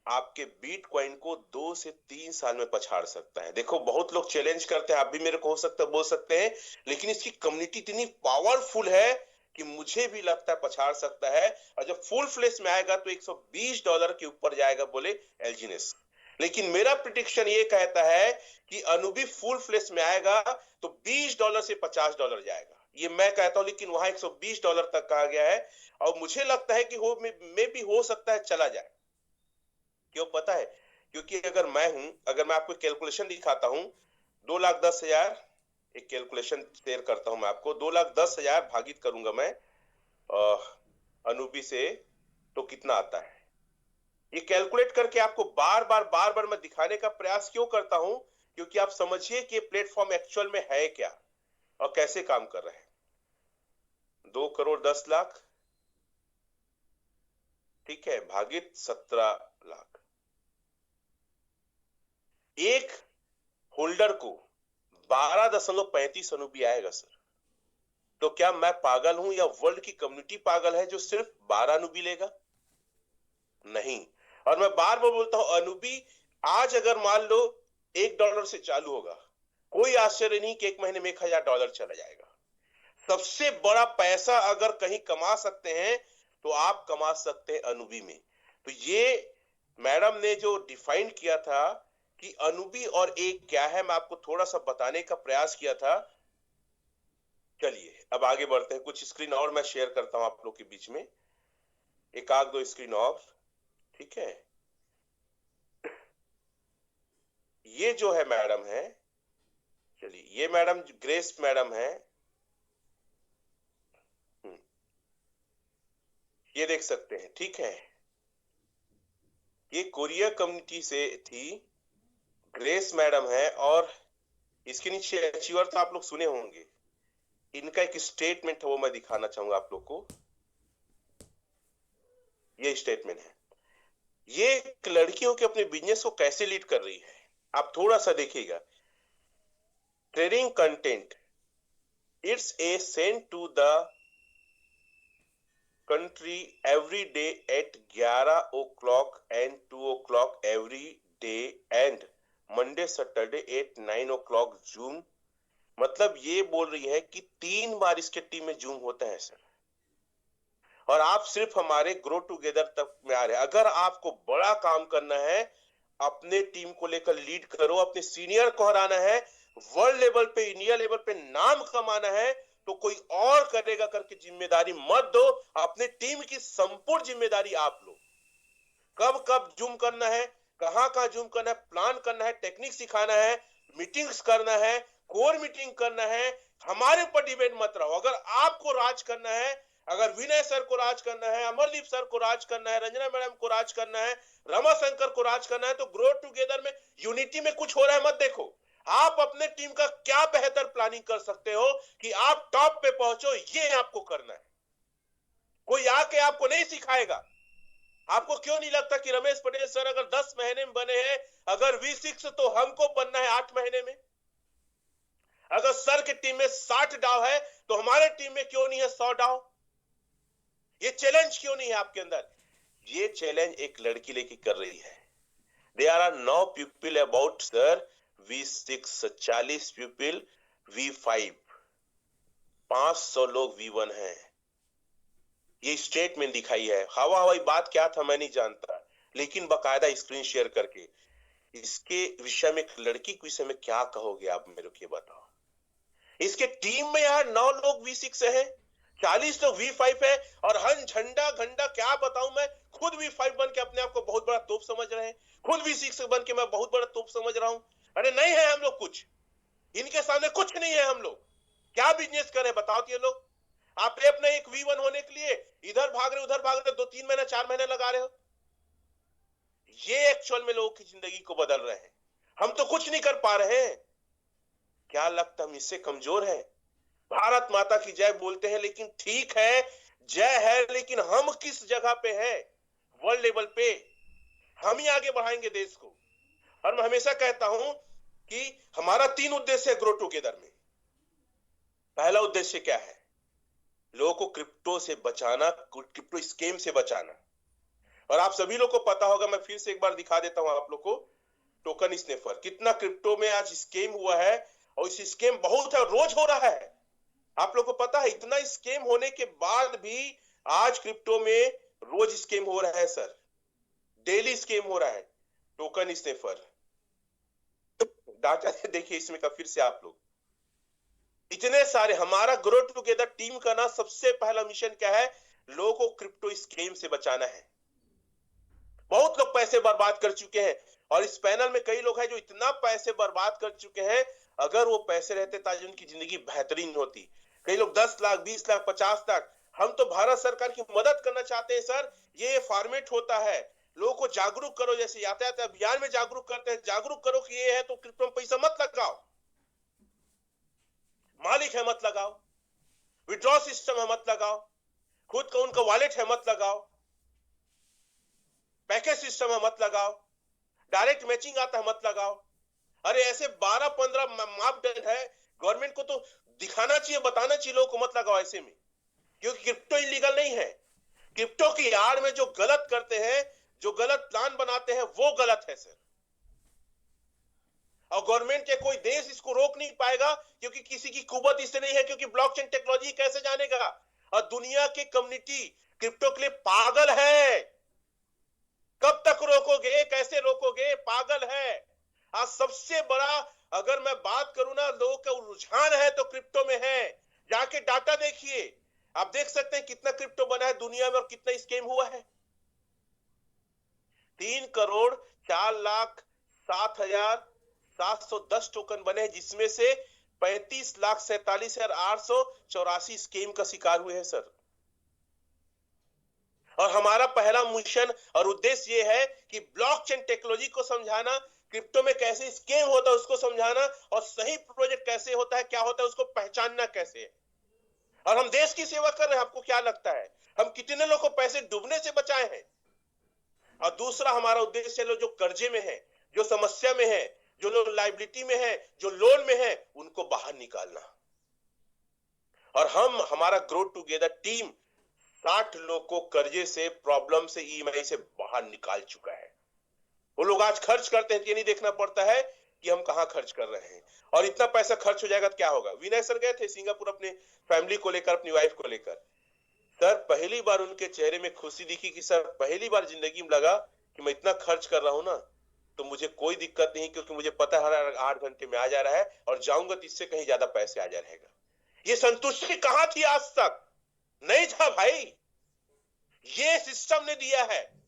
आपके बिटकॉइन को 2 से 3 साल में पछाड़ सकता है। देखो, बहुत लोग चैलेंज करते हैं, आप भी मेरे को हो सकता है बोल सकते हैं, लेकिन इसकी कम्युनिटी इतनी पावरफुल है कि मुझे भी लगता है पछाड़ सकता है। और जब फुल फ्लेश में आएगा तो $120 के ऊपर जाएगा, बोले एलजीएनएस। लेकिन मेरा प्रिडिक्शन ये कहता है कि अनुबी फुल फ्लेश में आएगा तो $20 से $50 जाएगा, ये मैं कहता हूं। लेकिन वहां $120 तक कहा गया है। और मुझे लगता है कि में भी हो सकता है चला जाए। क्यों पता है? क्योंकि अगर मैं आपको कैलकुलेशन दिखाता हूं, 2,10,000, एक कैलकुलेशन शेयर करता हूं मैं आपको। 2,10,000 भागित करूंगा मैं अनुबी से, तो कितना आता है? ये कैलकुलेट करके आपको बार बार मैं दिखाने का प्रयास क्यों करता हूं? क्योंकि आप समझिए कि प्लेटफॉर्म एक्चुअल में है क्या और कैसे काम कर रहे हैं। 2 करोड़ 10 लाख, ठीक है, भागित 17 लाख। एक होल्डर को 12.35 अनुबी आएगा सर। तो क्या मैं पागल हूं या वर्ल्ड की कम्युनिटी पागल है जो सिर्फ 12 अनुबी लेगा? नहीं। और मैं बार बार बोलता हूं, अनुबी आज अगर मान लो $1 से चालू होगा, कोई आश्चर्य नहीं कि एक महीने में $1,000 चला जाएगा। सबसे बड़ा पैसा अगर कहीं कमा सकते हैं तो आप कमा सकते हैं अनुबी में। तो ये मैडम ने जो डिफाइन किया था कि अनुबी और एक क्या है, मैं आपको थोड़ा सा बताने का प्रयास किया था। चलिए अब आगे बढ़ते हैं। कुछ स्क्रीन और मैं शेयर करता हूं आप लोग के बीच में, एक आध दो स्क्रीन और, ठीक है। ये जो है मैडम है, चलिए ये मैडम ग्रेस मैडम है, ये देख सकते हैं, ठीक है। ये कोरिया कम्युनिटी से थी, ग्रेस मैडम है। और इसके नीचे अचीवर तो आप लोग सुने होंगे, इनका एक स्टेटमेंट है वो मैं दिखाना चाहूंगा आप लोग को। ये स्टेटमेंट है, ये लड़कियों के अपने बिजनेस को कैसे लीड कर रही है, आप थोड़ा सा देखिएगा। Trading content, it's a send to the country every day at 11 o'clock and 2 o'clock every day and Monday Saturday at 9 o'clock zoom. मतलब ये बोल रही है कि 3 बार इसके टीम में जूम होता है सर, और आप सिर्फ हमारे ग्रो टुगेदर तक में आ रहे हैं। अगर आपको बड़ा काम करना है, अपने टीम को लेकर लीड करो, अपने सीनियर को हराना है, वर्ल्ड लेवल पे इंडिया लेवल पे नाम कमाना है, तो कोई और करेगा करके जिम्मेदारी मत दो, अपने टीम की संपूर्ण जिम्मेदारी आप लो। कब कब जूम करना है, कहां कहां जूम करना है, प्लान करना है, टेक्निक सिखाना है, मीटिंग्स करना है, कोर मीटिंग करना है, हमारे ऊपर डिपेंड मत रहो। अगर आपको राज करना है, अगर विनय सर को राज करना है, अमरदीप सर को राज करना है, रंजना मैडम को राज करना है, रमाशंकर को राज करना है, तो ग्रो टुगेदर में यूनिटी में कुछ हो रहा है मत देखो। आप अपने टीम का क्या बेहतर प्लानिंग कर सकते हो कि आप टॉप पे पहुंचो, ये आपको करना है। कोई आके आपको नहीं सिखाएगा। आपको क्यों नहीं लगता कि रमेश पटेल सर अगर 10 महीने में बने हैं, अगर V6 तो हमको बनना है 8 महीने में। अगर सर की टीम में 60 डाव है तो हमारे टीम में क्यों नहीं है 100 डाव? ये चैलेंज क्यों नहीं है आपके अंदर? ये चैलेंज एक लड़की लेके कर रही है। There are no people about sir V6, 40 people V5, 500 लोग V1 हैं। ये स्टेटमेंट दिखाई है। हवा हवाई बात क्या था मैं नहीं जानता, लेकिन बकायदा स्क्रीन शेयर करके इसके विषय में, एक लड़की के विषय में क्या कहोगे आप मेरे को ये बताओ। इसके टीम में यार 9 लोग V6 है, 40 लोग V5 है, और हम झंडा घंडा क्या बताऊं, मैं खुद V5 बन के अपने आप को बहुत बड़ा तोप समझ रहे हैं, खुद V6 बन के मैं बहुत बड़ा तोप समझ रहा हूं। अरे नहीं है हम लोग कुछ, इनके सामने कुछ नहीं है। हम लोग क्या बिजनेस करें बताओ। ये लोग आप अपने एक V1 होने के लिए इधर भाग रहे उधर भाग रहे, 2-3 महीने 4 महीने लगा रहे हो। ये एक्चुअल में लोगों की जिंदगी को बदल रहे हैं। हम तो कुछ नहीं कर पा रहे हैं। क्या लगता हम इससे कमजोर हैं? भारत माता की जय बोलते हैं, लेकिन ठीक है जय है, लेकिन हम किस जगह पे हैं वर्ल्ड लेवल पे? हम ही आगे बढ़ाएंगे देश को। और मैं हमेशा कहता हूं कि हमारा 3 उद्देश्य है ग्रो टुगेदर में। पहला उद्देश्य क्या है? लोगों को क्रिप्टो से बचाना, क्रिप्टो स्कैम से बचाना। और आप सभी लोग को पता होगा, मैं फिर से एक बार दिखा देता हूं आप लोग को, टोकन स्नैफर कितना क्रिप्टो में आज स्कैम हुआ है, और इस स्कैम बहुत है, रोज हो रहा है। आप लोग को पता है इतना स्कैम होने के बाद भी आज क्रिप्टो में रोज स्कैम हो रहा है सर, डेली स्कैम हो रहा है। टोकन स्नैफर डाटा देखिए इसमें का, फिर से आप लोग इतने सारे। हमारा ग्रो टुगेदर टीम का ना सबसे पहला मिशन क्या है? लोगों को क्रिप्टो स्कैम से बचाना है। बहुत लोग पैसे बर्बाद कर चुके हैं, और इस पैनल में कई लोग हैं जो इतना पैसे बर्बाद कर चुके हैं। अगर वो पैसे रहते ताकि उनकी जिंदगी बेहतरीन होती। कई लोग 10 लाख 20 लाख 50 लाख। हम तो भारत सरकार की मदद करना चाहते हैं सर। ये फॉर्मेट होता है, लोगों को जागरूक करो, जैसे यातायात अभियान में जागरूक करते हैं, जागरूक करो कि ये है तो क्रिप्टो में पैसा मत लगाओ, मालिक है मत लगाओ, विड्रॉ सिस्टम है मत लगाओ, खुद का उनका वॉलेट है मत लगाओ, पैकेज सिस्टम है मत लगाओ, डायरेक्ट मैचिंग आता है मत लगाओ। अरे ऐसे 12-15 मापदंड है, गवर्नमेंट को तो दिखाना चाहिए, बताना चाहिए लोगों को मत लगाओ ऐसे में, क्योंकि क्रिप्टो इलीगल नहीं है। क्रिप्टो की आड़ में जो गलत करते हैं, जो गलत प्लान बनाते हैं, वो गलत है सर। और गवर्नमेंट के कोई देश इसको रोक नहीं पाएगा, क्योंकि किसी की कुवत इससे नहीं है, क्योंकि ब्लॉकचेन टेक्नोलॉजी कैसे जानेगा? और दुनिया की कम्युनिटी क्रिप्टो के लिए पागल है। कब तक रोकोगे, कैसे रोकोगे? पागल है। आज सबसे बड़ा अगर मैं बात करूं ना, लोगों का रुझान है तो क्रिप्टो में है। जाके डाटा देखिए, आप देख सकते हैं कितना क्रिप्टो बना है दुनिया में और कितना स्कैम हुआ है। 3 करोड़ 4 लाख 7 हजार 710 टोकन बने हैं, जिसमें से 35,47,884 स्कीम का शिकार हुए हैं सर। और हमारा पहला मिशन और उद्देश्य ये है कि ब्लॉकचेन टेक्नोलॉजी को समझाना, क्रिप्टो में कैसे स्कैम होता है उसको समझाना, और सही प्रोजेक्ट कैसे होता है, क्या होता है, उसको पहचानना कैसे है। और हम देश की सेवा कर रहे हैं। आपको क्या लगता है हम कितने लोगों को पैसे डूबने से बचाए हैं? और दूसरा हमारा उद्देश्य है, जो कर्जे में है, जो समस्या में है, जो लोग लाइबिलिटी में है, जो लोन में है, उनको बाहर निकालना। और हमारा ग्रो टुगेदर टीम 60 लोग को कर्जे से, प्रॉब्लम से, ईएमआई से बाहर निकाल चुका है। वो लोग आज खर्च करते हैं, ये नहीं देखना पड़ता है कि हम कहां खर्च कर रहे हैं। और इतना पैसा खर्च हो जाएगा तो क्या होगा। विनय सर गए थे सिंगापुर अपने फैमिली को लेकर, अपनी वाइफ को लेकर। सर पहली बार उनके चेहरे में खुशी दिखी कि सर पहली बार जिंदगी में लगा कि मैं इतना खर्च कर रहा हूं ना, तो मुझे कोई दिक्कत नहीं, क्योंकि मुझे पता है हर 8 घंटे में आ जा रहा है, और जाऊंगा तो इससे कहीं ज्यादा पैसे आ जा रहेगा। ये संतुष्टि कहां थी आज तक? नहीं था भाई, ये सिस्टम ने दिया है।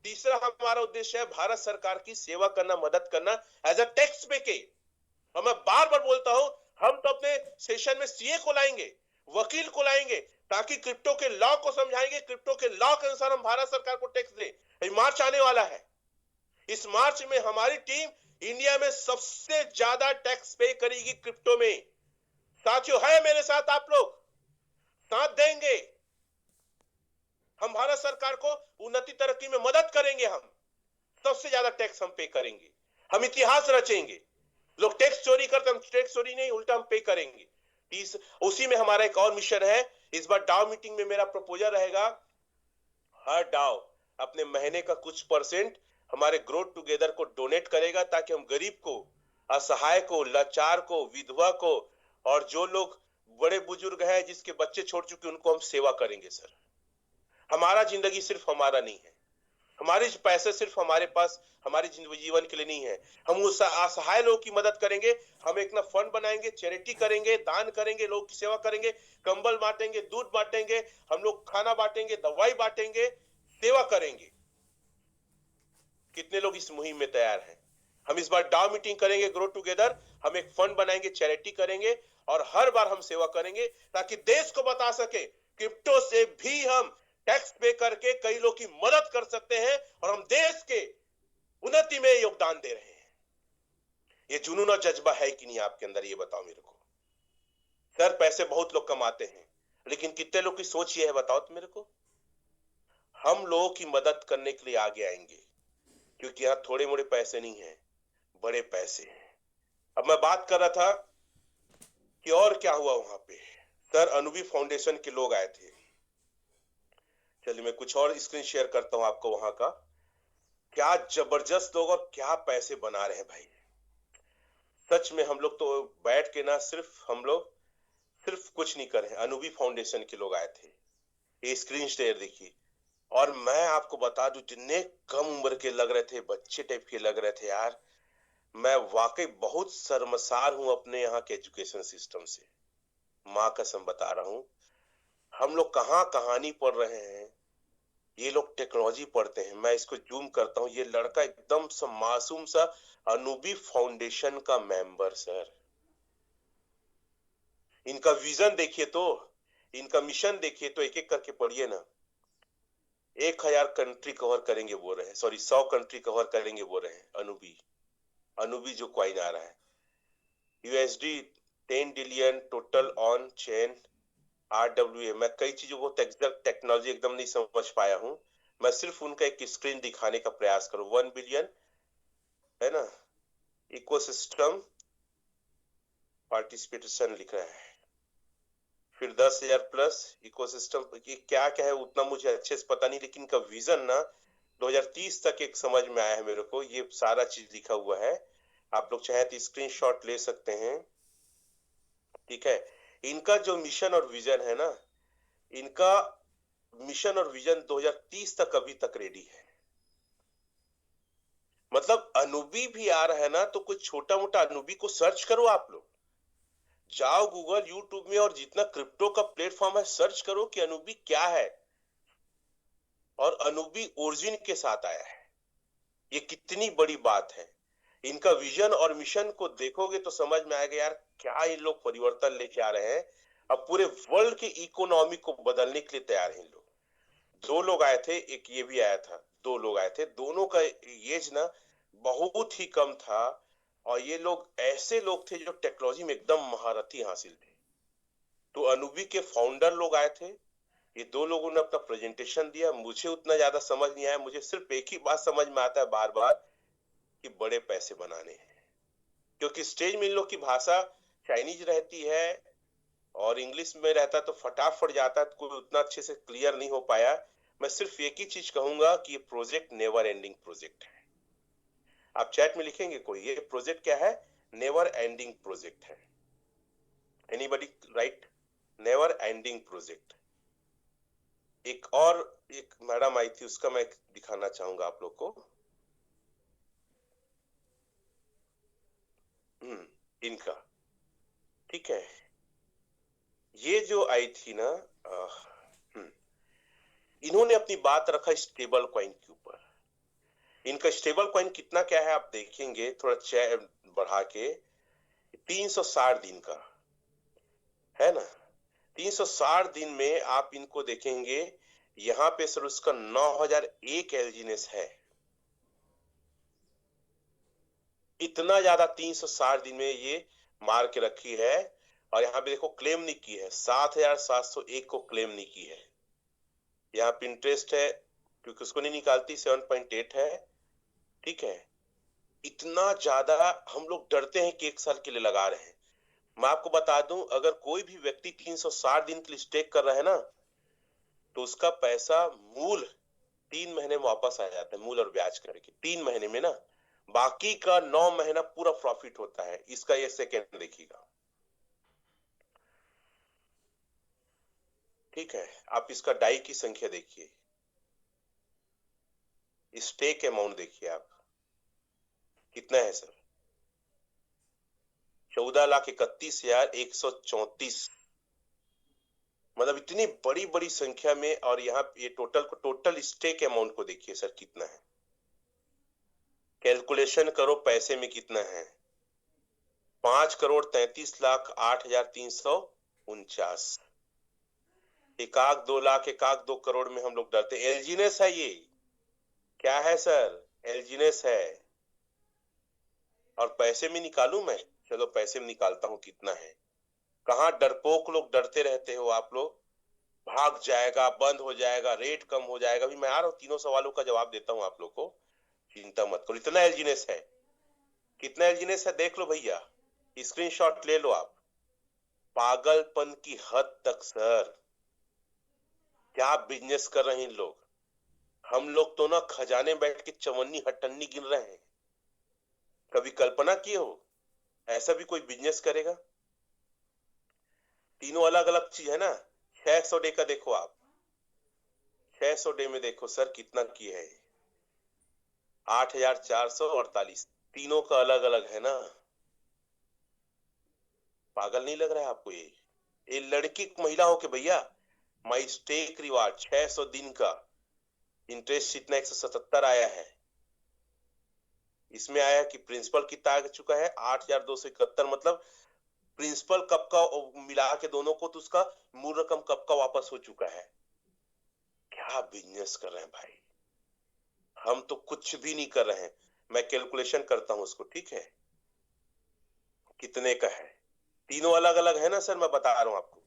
तीसरा हमारा उद्देश्य है भारत सरकार की सेवा करना, मदद करना एज अ टैक्स पे के। और मैं बार बार बोलता हूं, हम तो अपने सेशन में सीए को लाएंगे, वकील को लाएंगे, ताकि क्रिप्टो के लॉ को समझाएंगे, क्रिप्टो के लॉ के अनुसार हम भारत सरकार को टैक्स दें। मार्च आने वाला है, इस मार्च में हमारी टीम इंडिया में सबसे ज्यादा टैक्स पे करेगी क्रिप्टो में। साथियों, है मेरे साथ आप लोग? साथ देंगे? हम भारत सरकार को उन्नति तरक्की में मदद करेंगे। हम सबसे ज्यादा टैक्स हम पे करेंगे, हम इतिहास रचेंगे। लोग टैक्स चोरी करते, हम टैक्स चोरी नहीं, उल्टा हम पे करेंगे। उसी में हमारा एक और मिशन है। इस बार डाव मीटिंग में मेरा प्रपोजल रहेगा, हर डाव अपने महीने का कुछ परसेंट हमारे ग्रो टुगेदर को डोनेट करेगा, ताकि हम गरीब को, असहाय को, लाचार को, विधवा को, और जो लोग बड़े बुजुर्ग हैं जिसके बच्चे छोड़ चुके, उनको हम सेवा करेंगे सर। हमारा जिंदगी सिर्फ हमारा नहीं है, हमारे पैसे सिर्फ हमारे पास हमारे जीवन के लिए नहीं है। हम उस असहाय लोगों की मदद करेंगे। हम एक ना फंड बनाएंगे, चैरिटी करेंगे, दान करेंगे, लोग की सेवा करेंगे, कंबल बांटेंगे, दूध बांटेंगे, हम लोग खाना बांटेंगे, दवाई बांटेंगे, सेवा करेंगे। कितने लोग इस मुहिम में तैयार हैं? हम इस बार डाव मीटिंग करेंगे ग्रो टुगेदर, हम एक फंड बनाएंगे, चैरिटी करेंगे, और हर बार हम सेवा करेंगे, ताकि देश को बता सके क्रिप्टो से भी हम टैक्स पे करके कई लोग की मदद कर सकते हैं, और हम देश के उन्नति में योगदान दे रहे हैं। ये जुनून और जज्बा है कि नहीं आपके अंदर, ये बताओ मेरे को। सर पैसे बहुत लोग कमाते हैं, लेकिन कितने लोग की सोच ये है बताओ तो मेरे को। हम लोगों की मदद करने के लिए आगे आएंगे, क्योंकि यहाँ थोड़े मोड़े पैसे नहीं है, बड़े पैसे हैं। अब मैं बात कर रहा था कि और क्या हुआ वहां पे। सर अनुबी फाउंडेशन के लोग आए थे। चलिए मैं कुछ और स्क्रीन शेयर करता हूं आपको वहां का। क्या जबरदस्त लोग और क्या पैसे बना रहे हैं भाई। सच में हम लोग तो बैठ के ना, हम लोग सिर्फ कुछ नहीं कर रहे हैं। अनुबी फाउंडेशन के लोग आए थे, ये स्क्रीन शेयर देखिए। और मैं आपको बता दूं, जितने कम उम्र के लग रहे थे, बच्चे टाइप के लग रहे थे यार। मैं वाकई बहुत शर्मसार हूं अपने यहाँ के एजुकेशन सिस्टम से, माँ कसम बता रहा हूं। हम लोग कहाँ कहानी पढ़ रहे हैं, ये लोग टेक्नोलॉजी पढ़ते हैं। मैं इसको जूम करता हूँ, ये लड़का एकदम सा मासूम सा अनुबी फाउंडेशन का मेंबर सर। इनका विजन देखिए तो, इनका मिशन देखिए तो, एक एक करके पढ़िए ना। 1000 कंट्री कवर करेंगे बोल रहे हैं, सॉरी 100 कंट्री कवर करेंगे बोल रहे हैं। अनुबी जो कॉइन आ रहा है, USD 10 billion total on chain RWA। मैं कई चीजों को टेक्नोलॉजी एकदम नहीं समझ पाया हूं, मैं सिर्फ उनका एक स्क्रीन दिखाने का प्रयास करूं। 1 बिलियन है ना, इकोसिस्टम पार्टिसिपेशन लिख रहा है, फिर 10,000 प्लस इकोसिस्टम। ये क्या क्या है उतना मुझे अच्छे से पता नहीं, लेकिन इनका विजन ना 2030 तक एक समझ में आया है मेरे को। ये सारा चीज लिखा हुआ है, आप लोग चाहे तो स्क्रीनशॉट ले सकते हैं, ठीक है। इनका जो मिशन और विजन है ना, इनका मिशन और विजन 2030 तक अभी तक रेडी है। मतलब अनुबी भी आ रहा है ना, तो कुछ छोटा मोटा अनुबी को सर्च करो आप लोग, जाओ गूगल यूट्यूब में, और जितना क्रिप्टो का प्लेटफॉर्म है सर्च करो कि अनुबी क्या है। और अनुबी ओरिजिन के साथ आया है, ये कितनी बड़ी बात है। इनका विजन और मिशन को देखोगे तो समझ में आएगा यार क्या ये लोग परिवर्तन लेके आ रहे हैं। अब पूरे वर्ल्ड की इकोनॉमी को बदलने के लिए तैयार हैं लोग। दो लोग आए थे, एक ये भी आया था, दो लोग आए थे, दोनों का एज ना बहुत ही कम था और ये लोग ऐसे लोग थे जो टेक्नोलॉजी में एकदम महारथी हासिल थे। तो अनुबी के फाउंडर लोग आए थे, ये दो लोगों ने अपना प्रेजेंटेशन दिया। मुझे उतना ज्यादा समझ नहीं आया, मुझे सिर्फ एक ही बात समझ में आता है बार बार कि बड़े पैसे बनाने हैं, क्योंकि स्टेज में इन लोग की भाषा चाइनीज रहती है और इंग्लिश में रहता तो फटाफट जाता, तो कोई उतना अच्छे से क्लियर नहीं हो पाया। मैं सिर्फ एक ही चीज कहूंगा कि ये प्रोजेक्ट नेवर एंडिंग प्रोजेक्ट है। आप चैट में लिखेंगे कोई, ये प्रोजेक्ट क्या है? नेवर एंडिंग प्रोजेक्ट है। Anybody right? Never ending project. एक और एक मैडम आई थी, उसका मैं दिखाना चाहूंगा आप लोग को। इनका ठीक है, ये जो आई थी ना, इन्होंने अपनी बात रखा स्टेबल कॉइन के ऊपर। इनका स्टेबल कॉइन कितना क्या है आप देखेंगे थोड़ा बढ़ा के, 360 दिन का है ना। 360 दिन में आप इनको देखेंगे, यहाँ पे सर उसका 9001 एलजीनेस है। इतना ज्यादा 360 दिन में ये मार के रखी है। और यहाँ पे देखो क्लेम नहीं की है, 7701 को क्लेम नहीं की है। यहाँ पे इंटरेस्ट है क्योंकि उसको नहीं निकालती, 7.8 है। ठीक है, इतना ज्यादा हम लोग डरते हैं कि 1 साल के लिए लगा रहे हैं। मैं आपको बता दूं, अगर कोई भी व्यक्ति 360 दिन के लिए स्टेक कर रहा है ना, तो उसका पैसा मूल 3 महीने में वापस आ जाता है, मूल और ब्याज करके 3 महीने में ना। बाकी का 9 महीना पूरा प्रॉफिट होता है। इसका ये सेकेंड देखिएगा, ठीक है। आप इसका डाई की संख्या देखिए, स्टेक अमाउंट देखिए आप कितना है सर, 14,31,134। मतलब इतनी बड़ी बड़ी संख्या में। और यहाँ ये टोटल स्टेक अमाउंट को देखिए सर कितना है, कैलकुलेशन करो पैसे में कितना है, 5,33,08,349। एकाक 2 लाख, एकाक 2 करोड़ में हम लोग डरते। एलजीनेस है ये, क्या है सर? एलजीनेस है। और पैसे में निकालू मैं, चलो पैसे में निकालता हूं कितना है। कहां डरपोक लोग डरते रहते हो आप लोग, भाग जाएगा, बंद हो जाएगा, रेट कम हो जाएगा। अभी मैं आ रहा हूं, तीनों सवालों का जवाब देता हूं आप लोग को, चिंता मत करो। इतना एलजीनेस है, कितना एलजीनेस है देख लो भैया, स्क्रीनशॉट ले लो आप। पागलपन की हद तक सर, क्या बिजनेस कर रहे हैं इन लोग। हम लोग तो ना खजाने बैठ के चवन्नी हटन्नी गिन रहे हैं। कभी कल्पना किए हो ऐसा भी कोई बिजनेस करेगा? तीनों अलग अलग चीज है ना। 600 डे का देखो आप, 600 डे में देखो सर कितना की है, 8,448। तीनों का अलग अलग है ना। पागल नहीं लग रहा है आपको ये लड़की महिला हो के भैया। माई स्टेक रिवार्ड 600 दिन का इंटरेस्ट इतना 177 आया है। इसमें आया कि प्रिंसिपल कितना आ चुका है, 8,271। मतलब प्रिंसिपल कब का मिला के दोनों को, तो उसका मूल रकम कब का वापस हो चुका है। क्या बिजनेस कर रहे हैं भाई, हम तो कुछ भी नहीं कर रहे हैं। मैं कैलकुलेशन करता हूं उसको, ठीक है, कितने का है। तीनों अलग अलग है ना सर, मैं बता रहा हूं आपको।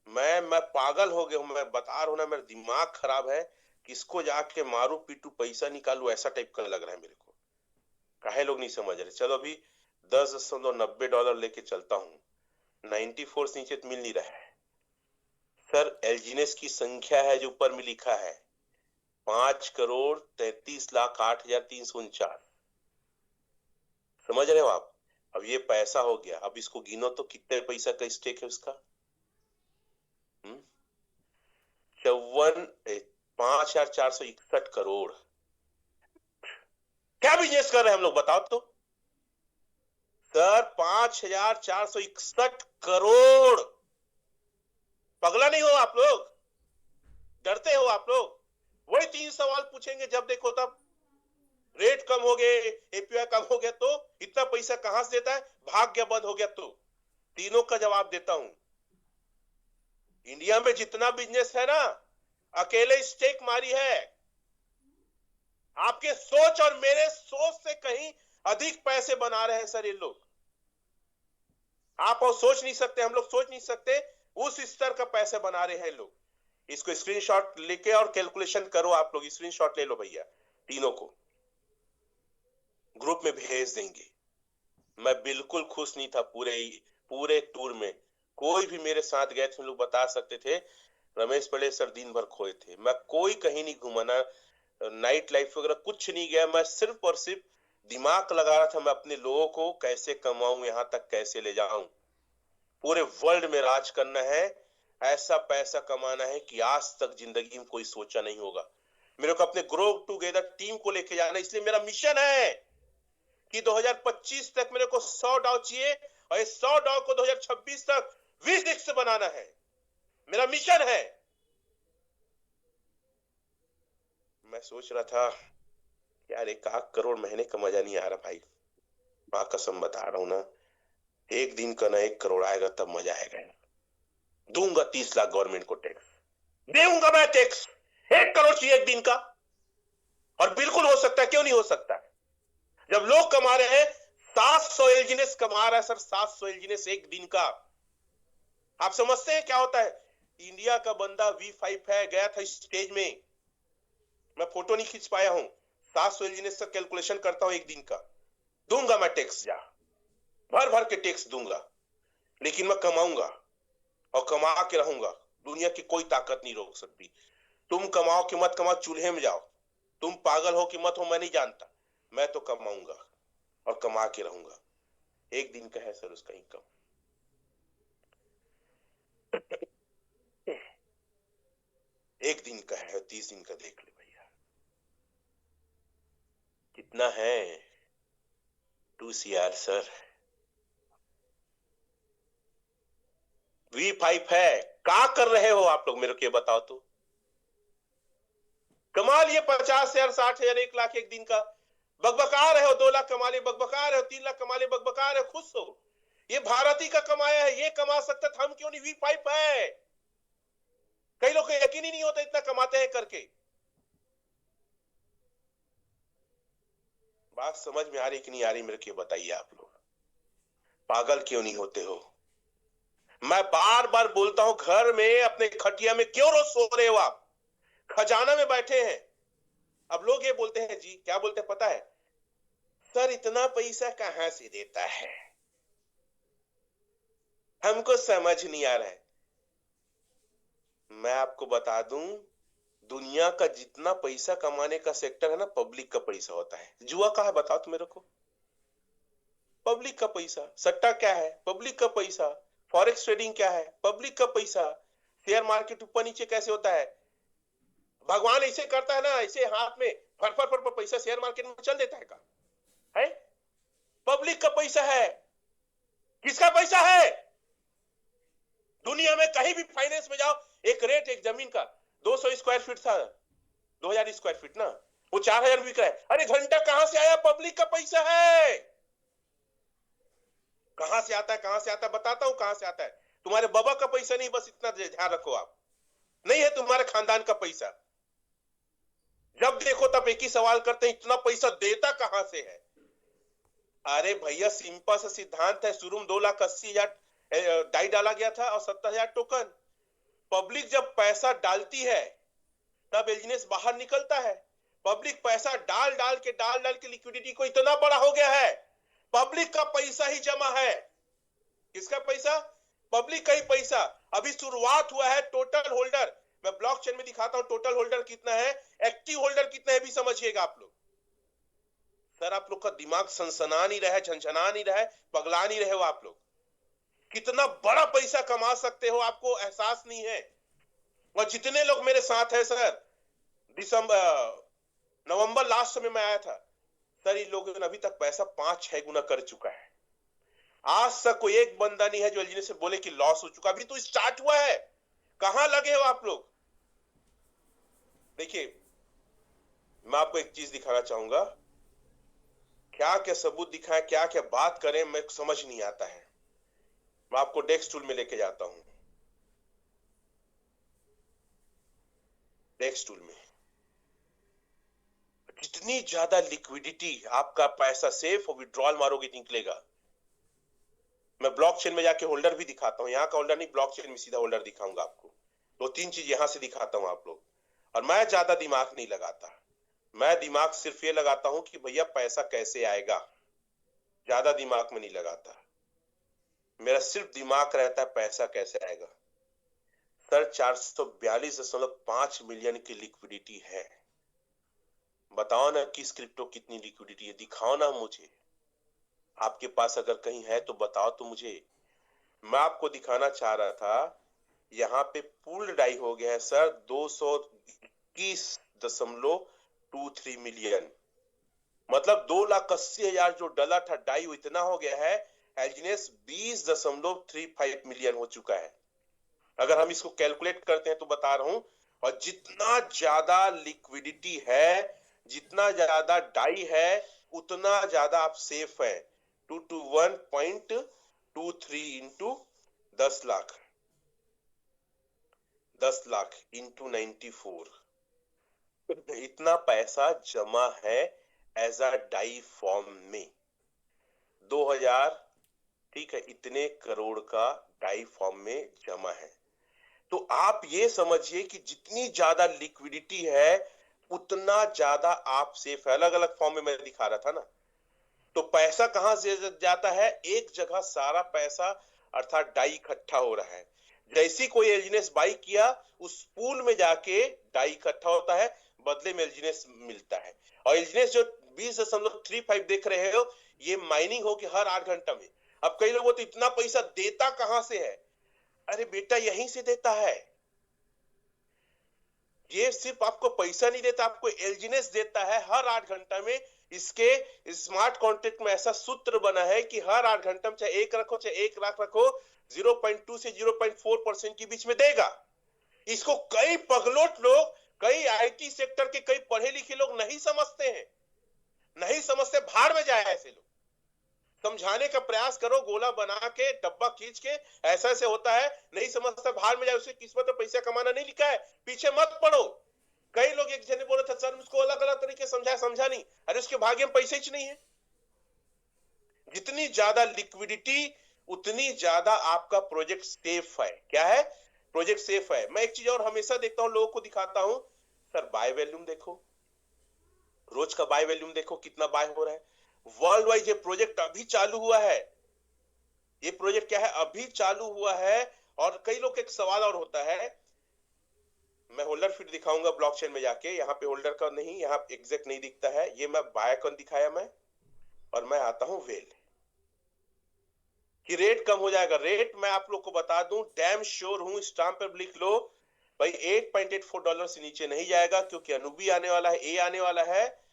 मैं पागल हो गया हूं, मैं बता रहा हूं ना, मेरा दिमाग खराब है। किसको जाके मारू पीटू पैसा निकालू, ऐसा टाइप का लग रहा है मेरे को। काहे लोग नहीं समझ रहे। चलो अभी $10.90 लेके चलता हूँ। 94 से नीचे मिल नहीं रहा है सर। एलजीनेस की संख्या है जो ऊपर में लिखा है, 5,33,08,349। समझ रहे हो आप? अब ये पैसा हो गया, अब इसको गिनो तो कितने पैसा का स्टेक है उसका। 5,461 करोड़। क्या बिजनेस कर रहे हैं हम लोग बताओ तो सर, 5,461 करोड़। पगला नहीं हो आप लोग, डरते हो आप लोग। वही 3 सवाल पूछेंगे जब देखो तब। रेट कम हो गए, एपीआई कम हो गया, तो इतना पैसा कहां से देता है? भाग्य बंद हो गया तो। तीनों का जवाब देता हूं। इंडिया में जितना बिजनेस है ना, अकेले स्टेक मारी है। आपके सोच और मेरे सोच से कहीं अधिक पैसे बना रहे हैं सर ये लोग। आप और सोच नहीं सकते, हम लोग सोच नहीं सकते, उस स्तर का पैसे बना रहे हैं लोग। इसको स्क्रीनशॉट लेके और कैलकुलेशन करो, आप लोग स्क्रीनशॉट ले लो भैया, तीनों को ग्रुप में भेज देंगे। मैं बिल्कुल खुश नहीं था पूरे टूर में। कोई भी मेरे साथ गए थे लोग बता सकते थे, रमेश पटेल सर दिन भर खोए थे। मैं कोई कहीं नहीं घूमा, ना नाइट लाइफ वगैरह कुछ नहीं गया। मैं सिर्फ और सिर्फ दिमाग लगा रहा था, मैं अपने लोगों को कैसे कमाऊं, यहां तक कैसे ले जाऊं। पूरे वर्ल्ड में राज करना है, ऐसा पैसा कमाना है कि आज तक जिंदगी में कोई सोचा नहीं होगा। मेरे को अपने ग्रो टुगेदर टीम को लेके जाना, इसलिए मेरा मिशन है कि 2025 तक मेरे को 100 डाव चाहिए, और इस 100 डाव को 2026 तक 20x बनाना है। मेरा मिशन है। मैं सोच रहा था यार 1 करोड़ महीने का मजा नहीं आ रहा भाई, मां कसम बता रहा हूं ना। एक दिन का ना 1 करोड़ आएगा तब मजा आएगा। दूंगा 30 लाख गवर्नमेंट को टैक्स, देऊंगा मैं टैक्स। 1 करोड़ चाहिए एक दिन का, और बिल्कुल हो सकता है, क्यों नहीं हो सकता? जब लोग कमा रहे हैं, 700 एलजीनेस कमा रहा है सर, 700 एलजीनेस एक दिन का। आप समझते हैं क्या होता है? इंडिया का बंदा V5 है, गया था स्टेज में, मैं फोटो नहीं खींच पाया हूं। 700 एलजीनेस का कैलकुलेशन करता हूं एक दिन का। दूंगा मैं टैक्स, जा भर भर के टैक्स दूंगा, लेकिन मैं कमाऊंगा और कमा के रहूंगा। दुनिया की कोई ताकत नहीं रोक सकती। तुम कमाओ कि मत कमाओ, चूल्हे में जाओ, तुम पागल हो कि मत हो मैं नहीं जानता, मैं तो कमाऊंगा और कमा के रहूंगा। एक दिन का है सर उसका इनकम। एक दिन का है, 30 दिन का देख ले भैया कितना है। 2 CR सर, V5 है। क्या कर रहे हो आप लोग, मेरे को ये बताओ तो। कमा लिए 50,000, 60,000, 1 लाख एक दिन का, बकबका रहे हो। 2 लाख कमा लिए, बकबका रहे हो। 3 लाख कमा लिए, बकबका रहे हो। खुश हो, ये भारत ही का कमाया है, ये कमा सकता था, हम क्यों नहीं? V5 है। कई लोग को यकीन ही नहीं होता इतना कमाते हैं करके। बात समझ में आ रही कि नहीं आ रही, मेरे को बताइए आप लोग। पागल क्यों नहीं होते हो? मैं बार बार बोलता हूं, घर में अपने खटिया में क्यों रोज सो रहे हो आप? खजाना में बैठे हैं। अब लोग ये बोलते हैं, जी क्या बोलते हैं पता है? सर इतना पैसा कहां से देता है, हमको समझ नहीं आ रहा है। मैं आपको बता दूं, दुनिया का जितना पैसा कमाने का सेक्टर है ना, पब्लिक का पैसा होता है। जुआ कहाँ है बताओ तो मेरे को? पब्लिक का पैसा। सट्टा क्या है? पब्लिक का पैसा। फॉरेक्स ट्रेडिंग क्या है? पब्लिक का पैसा। शेयर मार्केट ऊपर नीचे कैसे होता है? भगवान ऐसे करता है ना, ऐसे हाथ में फर फर फर पैसा शेयर मार्केट में चल देता है का? है? पब्लिक का पैसा है। किसका पैसा है? दुनिया में कहीं भी फाइनेंस में जाओ, एक रेट एक जमीन का 200 स्क्वायर फीट था, 2000 स्क्वायर फीट ना, वो 4000 बिक रहा है। अरे घंटा कहां से आया? पब्लिक का पैसा है। कहां से आता है? कहां से आता है बताता हूं कहां से आता है। तुम्हारे बाबा का पैसा नहीं, बस इतना ध्यान रखो आप, नहीं है तुम्हारे खानदान का पैसा। जब देखो तब एक ही सवाल करते हैं, इतना पैसा देता कहां से है? अरे भैया सिंपल सा सिद्धांत है। शुरू में 2,80,000 डाई डाला गया था और 70,000 टोकन। पब्लिक जब पैसा डालती है तब बिजनेस बाहर निकलता है। पब्लिक पैसा डाल डाल के लिक्विडिटी को इतना बड़ा हो गया है। पब्लिक का पैसा ही जमा है। किसका पैसा? पब्लिक का ही पैसा। अभी शुरुआत हुआ है। टोटल होल्डर मैं ब्लॉकचेन में दिखाता हूं, टोटल होल्डर कितना है, एक्टिव होल्डर कितना है भी समझिएगा आप लोग। सर आप लोग का दिमाग सनसना नहीं रहा है, झंझना नहीं रहा है, पगला नहीं रहे हो आप लोग। कितना बड़ा पैसा कमा सकते हो आपको एहसास नहीं है। और जितने लोग मेरे साथ हैं सर, नवंबर लास्ट में मैं आया था सर, इन लोगों ने अभी तक पैसा 5-6 गुना कर चुका है। आज तक कोई एक बंदा नहीं है जो एलजी से बोले कि लॉस हो चुका। अभी तो स्टार्ट हुआ है। कहां लगे हो आप लोग? देखिए मैं आपको एक चीज दिखाना चाहूंगा। क्या क्या सबूत दिखाएं, क्या क्या बात करें, मैं समझ नहीं आता है। मैं आपको डेस्क टूल में लेके जाता हूं। डेस्क टूल में जितनी ज्यादा लिक्विडिटी, आपका पैसा सेफ और विड्रॉल मारोगे तो निकलेगा। मैं ब्लॉकचेन में जाके होल्डर भी दिखाता हूँ, यहाँ का होल्डर नहीं, ब्लॉकचेन में सीधा होल्डर दिखाऊंगा आपको। दो तीन चीज यहां से दिखाता हूँ आप लोग। और मैं ज्यादा दिमाग नहीं लगाता, मैं दिमाग सिर्फ ये लगाता हूँ कि भैया पैसा कैसे आएगा, ज्यादा दिमाग में नहीं लगाता। मेरा सिर्फ दिमाग रहता है पैसा कैसे आएगा। सर 442.5 मिलियन की लिक्विडिटी है। बताओ ना किस क्रिप्टो कितनी लिक्विडिटी है, दिखाओ ना मुझे। आपके पास अगर कहीं है तो बताओ तो मुझे। मैं आपको दिखाना चाह रहा था, यहाँ पे पूल्ड डाई हो गया है सर 221.23 मिलियन, मतलब 2,80,000 जो डला था डाई वो इतना हो गया है। एलजीनेस 20.35 मिलियन हो चुका है। अगर हम इसको कैलकुलेट करते हैं तो बता रहा हूं, और जितना ज्यादा लिक्विडिटी है, जितना ज्यादा डाई है, उतना ज्यादा आप सेफ है। 2 to 1.23 into 10 lakh, 10 lakh into 94, इतना पैसा जमा है एज अ डाई फॉर्म में। 2000, ठीक है, इतने करोड़ का डाई फॉर्म में जमा है। तो आप ये समझिए कि जितनी ज्यादा लिक्विडिटी है उतना ज्यादा आप सेफ है। अलग अलग फॉर्म में मैं दिखा रहा था ना। तो पैसा कहां से जाता है, एक जगह सारा पैसा अर्थात डाई इकट्ठा हो रहा है। जैसी कोई एलजीनेस बाई किया, उस पूल में जाके डाई इकट्ठा होता है, बदले में एलजीनेस मिलता है। और एलजीनेस जो 20.35 देख रहे हो, ये माइनिंग होगी हर 8 घंटा में। अब कई लोगों तो इतना पैसा देता कहां से है, अरे बेटा यहीं से देता है। ये सिर्फ आपको पैसा नहीं देता, आपको एलजीनेस देता है हर 8 घंटा में। इसके स्मार्ट कॉन्ट्रैक्ट में ऐसा सूत्र बना है कि हर 8 घंटा में, चाहे 1 रखो चाहे 1 लाख रखो, 0.2 से 0.4% के बीच में देगा। इसको कई पगलोट लोग, कई आईटी सेक्टर के कई पढ़े लिखे लोग नहीं समझते हैं, नहीं समझते। भाड़ में जाए ऐसे लोग। समझाने का प्रयास करो, गोला बना के डब्बा खींच के, ऐसा ऐसे होता है, नहीं समझता, भाड़ में जाए। उसकी किस्मत में पैसा कमाना नहीं लिखा है, पीछे मत पड़ो। कई लोग एक जने बोले थे सर उसको अलग अलग तरीके समझाया, समझा नहीं। अरे उसके भाग्य में पैसे ही नहीं है। जितनी ज्यादा लिक्विडिटी उतनी ज्यादा आपका प्रोजेक्ट सेफ है। क्या है, प्रोजेक्ट सेफ है। मैं एक चीज और हमेशा देखता हूं, लोगों को दिखाता हूं, सर बाय वॉल्यूम देखो, रोज का बाय वॉल्यूम देखो कितना बाय हो रहा है। वर्ल्ड वाइड ये प्रोजेक्ट अभी चालू हुआ है, ये प्रोजेक्ट क्या है, अभी चालू हुआ है। और कई लोग एक सवाल और होता है, मैं होल्डर फिट दिखाऊंगा ब्लॉकचेन में जाके, यहाँ पे होल्डर का नहीं, यहाँ एग्जैक्ट नहीं दिखता है, ये मैं बाय कौन दिखाया मैं, और मैं आता हूं वेल कि रेट कम हो जाएगा। रेट मैं आप लोग को बता दूं, डैम श्योर हूं, स्टाम्प पर लिख लो भाई, $8.84 से नीचे नहीं जाएगा, क्योंकि अनुबी आने वाला है, ए आने वाला है,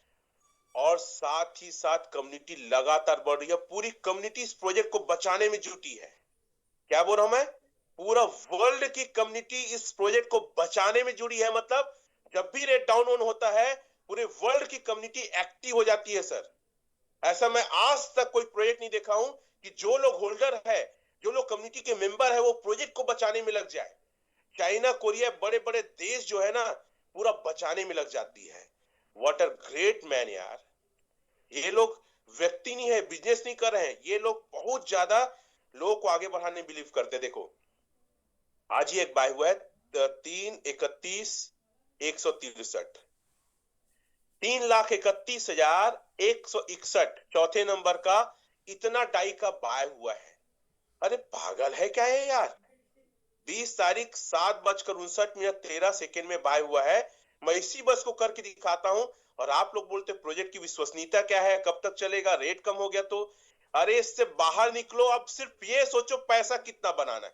और साथ ही साथ कम्युनिटी लगातार बढ़ रही है। पूरी कम्युनिटी इस प्रोजेक्ट को बचाने में जुटी है। क्या बोल रहा हूं मैं, पूरा वर्ल्ड की कम्युनिटी इस प्रोजेक्ट को बचाने में जुड़ी है। मतलब जब भी रेट डाउन ऑन होता है, पूरे वर्ल्ड की कम्युनिटी एक्टिव हो जाती है सर। ऐसा मैं आज तक कोई प्रोजेक्ट नहीं देखा हूं कि जो लोग होल्डर है, जो लोग कम्युनिटी के मेंबर है, वो प्रोजेक्ट को बचाने में लग जाए। चाइना, कोरिया, बड़े बड़े देश जो है ना, पूरा बचाने में लग जाती है। व्हाट अ ग्रेट मैन यार। ये लोग व्यक्ति नहीं है, बिजनेस नहीं कर रहे हैं, ये लोग बहुत ज्यादा लोगों को आगे बढ़ाने में बिलीव करते हैं। देखो आज ही एक बाय हुआ है 3,31,163, 3,31,161, चौथे नंबर का इतना डाई का बाय हुआ है। अरे पागल है क्या है यार। 20 तारीख 7:59 में बाय हुआ है। मैं इसी बस को करके दिखाता हूं, और आप लोग बोलते प्रोजेक्ट की विश्वसनीयता क्या है, कब तक चलेगा, रेट कम हो गया तो। अरे इससे बाहर निकलो, अब सिर्फ ये सोचो पैसा कितना बनाना है।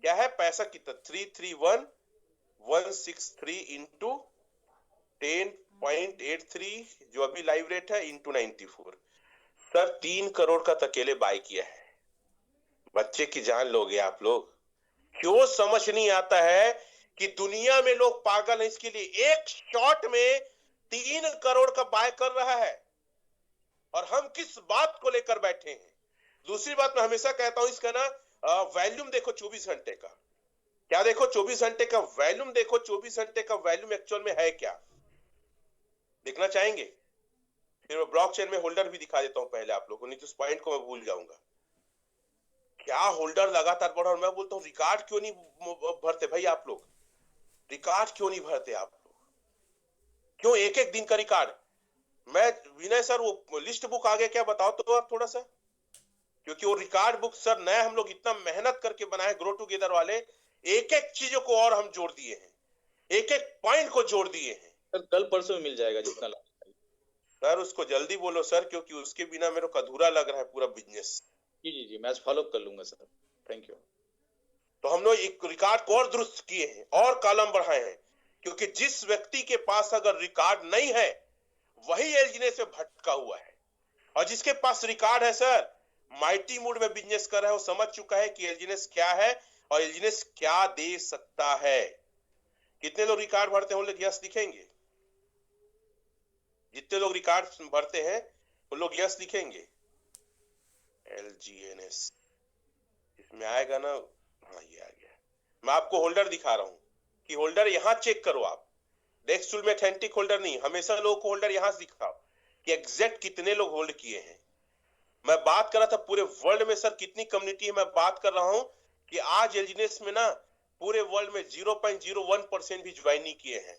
क्या है पैसा कितना, 331,163 इंटू 10.83, जो अभी लाइव रेट है, इंटू 94। सर 3 करोड़ का अकेले बाय किया है। बच्चे की जान लोगे आप लोग। क्यों समझ नहीं आता है कि दुनिया में लोग पागल हैं इसके लिए। एक शॉट में 3 करोड़ का बाय कर रहा है। और हम किस बात को लेकर बैठे हैं। दूसरी बात मैं हमेशा कहता हूं, इसका ना वॉल्यूम देखो 24 घंटे का, क्या देखो 24 घंटे का वॉल्यूम देखो, 24 घंटे का वॉल्यूम एक्चुअल में है क्या, देखना चाहेंगे? फिर मैं ब्लॉकचेन में होल्डर भी दिखा देता हूं पहले आप लोगों को, नहीं तो इस पॉइंट को मैं भूल जाऊंगा। क्या होल्डर लगातार बढ़ा, और मैं बोलता हूं रिकॉर्ड क्यों नहीं भरते भाई आप लोग, रिकॉर्ड क्यों नहीं भरते आप लोग, क्यों एक एक दिन का रिकॉर्ड? मैं विनय सर वो लिस्ट बुक आ गया क्या, बताओ तो आप थोड़ा सा, क्योंकि वो रिकॉर्ड बुक सर नया हम लोग इतना मेहनत करके बनाए ग्रो टुगेदर वाले, एक एक चीजों को और हम जोड़ दिए हैं, एक एक पॉइंट को जोड़ दिए हैं। सर कल परसों में मिल जाएगा जितना सर उसको जल्दी बोलो सर, क्योंकि उसके बिना मेरे को अधूरा लग रहा है पूरा बिजनेस। जी जी जी, मैं फॉलो कर लूंगा सर, थैंक यू। तो हम लोग एक रिकॉर्ड को और दुरुस्त किए हैं और कॉलम बढ़ाए हैं, क्योंकि जिस व्यक्ति के पास अगर रिकॉर्ड नहीं है वही एलजीनेस में भटका हुआ है, और जिसके पास रिकॉर्ड है सर माइटी मूड में बिजनेस कर रहा है, वो समझ चुका है कि एलजीनेस क्या है और एलजीनेस क्या दे सकता है। कितने लोग रिकॉर्ड भरते हैं यस लिखेंगे? जितने लोग रिकॉर्ड भरते हैं वो लोग यस लिखेंगे। एलजीएनएस इसमें आएगा ना, हाँ ये आ गया। मैं आपको होल्डर दिखा रहा हूं कि होल्डर यहां चेक करो आप, डेस्क टूल में ऑथेंटिक होल्डर नहीं, हमेशा लोगों को होल्डर यहां से दिखाओ कि एग्जैक्ट कितने लोग होल्ड किए हैं। मैं बात कर रहा था पूरे वर्ल्ड में सर कितनी कम्युनिटी है, मैं बात कर रहा हूं कि आज एलजीनेस में ना पूरे वर्ल्ड में 0.01% भी ज्वाइन नहीं किए हैं,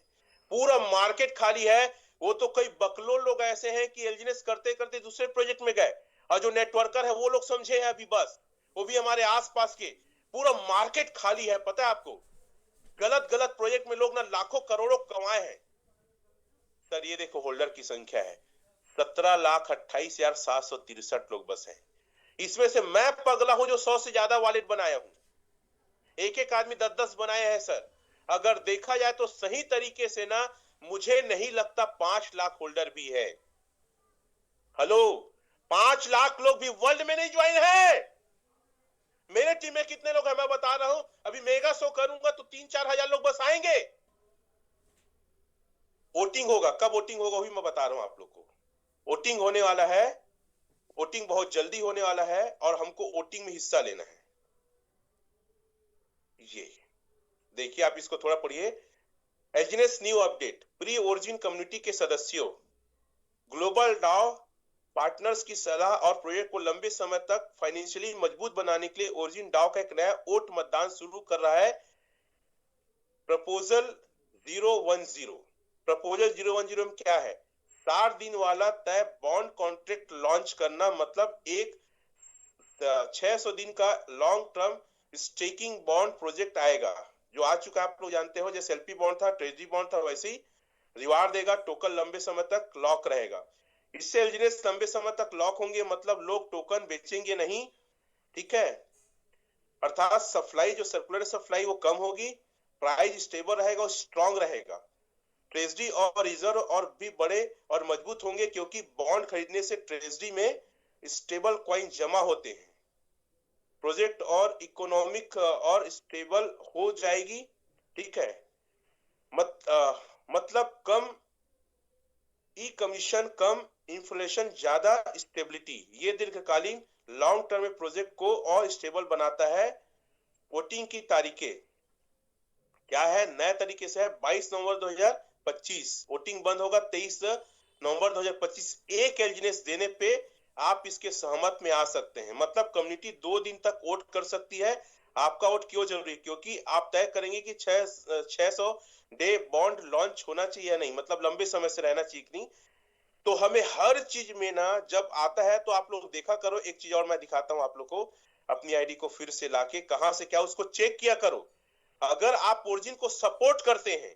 पूरा मार्केट खाली है। वो तो कई बकलोल लोग ऐसे हैं कि एलजीनेस करते करते दूसरे प्रोजेक्ट में गए, और जो नेटवर्कर है वो लोग समझे हैं अभी बस, वो भी हमारे आसपास के, पूरा मार्केट खाली है। पता है आपको, गलत गलत प्रोजेक्ट में लोग ना लाखों करोड़ों कमाए हैं। सर ये देखो होल्डर की संख्या है 17,28,763 लोग बस हैं। इसमें से मैं पगला हूं जो 100 से ज्यादा वॉलेट बनाया हूं, एक एक आदमी 10-10 बनाए हैं सर। अगर देखा जाए तो सही तरीके से ना मुझे नहीं लगता 5 लाख होल्डर भी है। हेलो, 5 लाख लोग भी वर्ल्ड में नहीं ज्वाइन है। मेरे टीम में कितने लोग हैं मैं बता रहा हूं, अभी मेगा शो करूंगा तो 3-4 हजार लोग बस आएंगे। वोटिंग होगा, कब वोटिंग होगा वही मैं बता रहा हूं आप लोग को। वोटिंग होने वाला है, वोटिंग बहुत जल्दी होने वाला है, और हमको वोटिंग में हिस्सा लेना है। ये देखिए, आप इसको थोड़ा पढ़िए। एलजीनेस new update, pre origin community के सदस्यों, ग्लोबल डाओ पार्टनर्स की सलाह और प्रोजेक्ट को लंबे समय तक फाइनेंशियली मजबूत बनाने के लिए ओरिजिन डाओ का एक नया वोट मतदान शुरू कर रहा है। प्रपोजल 010, प्रपोजल 010 में क्या है, 60 दिन वाला तय बॉन्ड कॉन्ट्रैक्ट लॉन्च करना, मतलब एक 600 दिन का long term staking bond project आएगा, जो आ चुका आप लोग जानते हो, जैसे एलपी बॉन्ड था, ट्रेजरी बॉन्ड था, वैसे ही रिवार्ड देगा, टोकन लंबे समय तक लॉक रहेगा। इससे एलजीनेस लंबे समय तक लॉक होंगे, मतलब लोग टोकन बेचेंगे नहीं, ठीक है, अर्थात सप्लाई जो सर्कुलर सप्लाई वो कम होगी, प्राइस स्टेबल रहेगा और स्ट्रांग रहेगा। ट्रेजरी और रिजर्व और भी बड़े और मजबूत होंगे, क्योंकि बॉन्ड खरीदने से ट्रेजरी में स्टेबल कॉइन जमा होते हैं, प्रोजेक्ट और इकोनॉमिक और स्टेबल हो जाएगी, ठीक है। मतलब कम ई कमीशन, कम इन्फ्लेशन, ज्यादा स्टेबिलिटी, ये दीर्घकालीन लॉन्ग टर्म में प्रोजेक्ट को और स्टेबल बनाता है। वोटिंग की तारीखें क्या है, नए तरीके से है 22 नवंबर 2025, वोटिंग बंद होगा 23 नवंबर 2025। एक एलजीनेस देने पे आप इसके सहमत में आ सकते हैं, मतलब कम्युनिटी 2 दिन तक वोट कर सकती है। आपका वोट क्यों जरूरी है, क्योंकि आप तय करेंगे कि 600 डे बॉन्ड लॉन्च होना चाहिए या नहीं, मतलब लंबे समय से रहना चाहिए कि नहीं। तो हमें हर चीज में ना जब आता है तो आप लोग देखा करो। एक चीज और मैं दिखाता हूं आप लोग को, अपनी आईडी को फिर से लाके कहां से क्या उसको चेक किया करो। अगर आप ओरिजिन को सपोर्ट करते हैं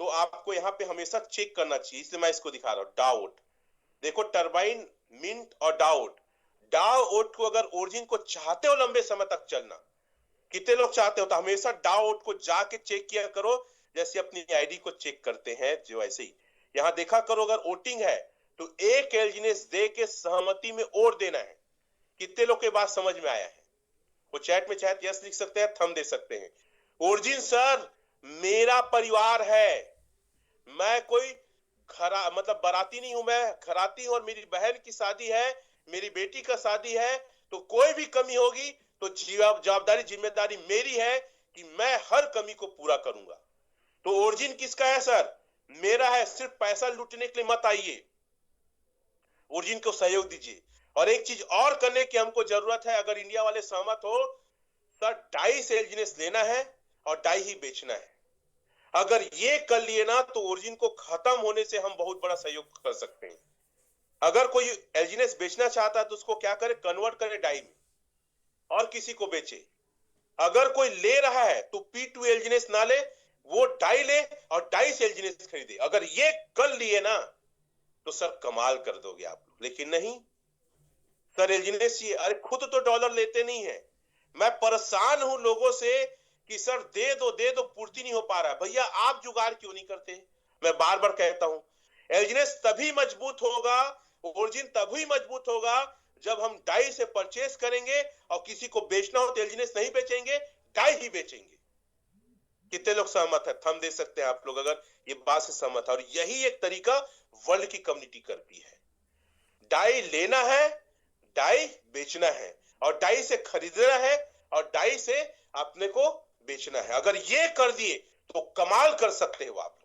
तो आपको यहाँ पे हमेशा चेक करना चाहिए, इसलिए मैं इसको दिखा रहा हूँ। डाउट देखो, टर्बाइन, मिंट और डाउट, डाउट को अगर ओरिजिन को चाहते हो लंबे समय तक चलना, कितने लोग चाहते हो, तो हमेशा डाउट को जाके चेक किया करो, जैसे अपनी आईडी को चेक करते हैं जो ऐसे ही यहाँ देखा करो। अगर वोटिंग है तो एक एलजीनेस दे के सहमति में वोट देना है। कितने लोग के बात समझ में आया है, वो चैट में चाहे यस लिख सकते हैं, थंब दे सकते हैं। ओरिजिन सर मेरा परिवार है, मैं कोई मतलब बाराती नहीं हूं, मैं खराती हूं, और मेरी बहन की शादी है, मेरी बेटी का शादी है, तो कोई भी कमी होगी तो जवाबदारी जिम्मेदारी मेरी है कि मैं हर कमी को पूरा करूंगा। तो ओरिजिन किसका है सर? मेरा है। सिर्फ पैसा लूटने के लिए मत आइए, ओरिजिन को सहयोग दीजिए। और एक चीज और करने की हमको जरूरत है, अगर इंडिया वाले सहमत हो, सर डाई से एल्जीनेस लेना है और डाई ही बेचना है। अगर ये कर लिए ना तो ओरिजिन को खत्म होने से हम बहुत बड़ा सहयोग कर सकते हैं। अगर कोई एल्जीनेस बेचना चाहता है तो उसको क्या करे, कन्वर्ट करे डाई में और किसी को बेचे। अगर कोई ले रहा है तो P2 एल्जीनेस ना ले, वो डाई ले और डाई से एल्जीनेस खरीदे। अगर ये कर लिए ना तो सर कमाल कर दोगे आप लोग। लेकिन नहीं, सर एल्जीनेस चाहिए। अरे खुद तो डॉलर लेते नहीं है। मैं परेशान हूं लोगों से कि सर दे दो दे दो, पूर्ति नहीं हो पा रहा है। भैया आप जुगाड़ क्यों नहीं करते? मैं बार बार कहता हूं, एल्जीनेस तभी मजबूत होगा, ओरिजिन तभी मजबूत होगा जब हम डाई से परचेस करेंगे, और किसी को बेचना हो तो एल्जीनेस नहीं बेचेंगे, डाई ही बेचेंगे। कितने लोग सहमत है? थंब दे सकते हैं आप लोग अगर ये बात से सहमत है। और यही एक तरीका वर्ल्ड की कम्युनिटी करती है। डाई लेना है, डाई बेचना है, और डाई से खरीदना है, और डाई से अपने को बेचना है। अगर ये कर दिए तो कमाल कर सकते हो आप।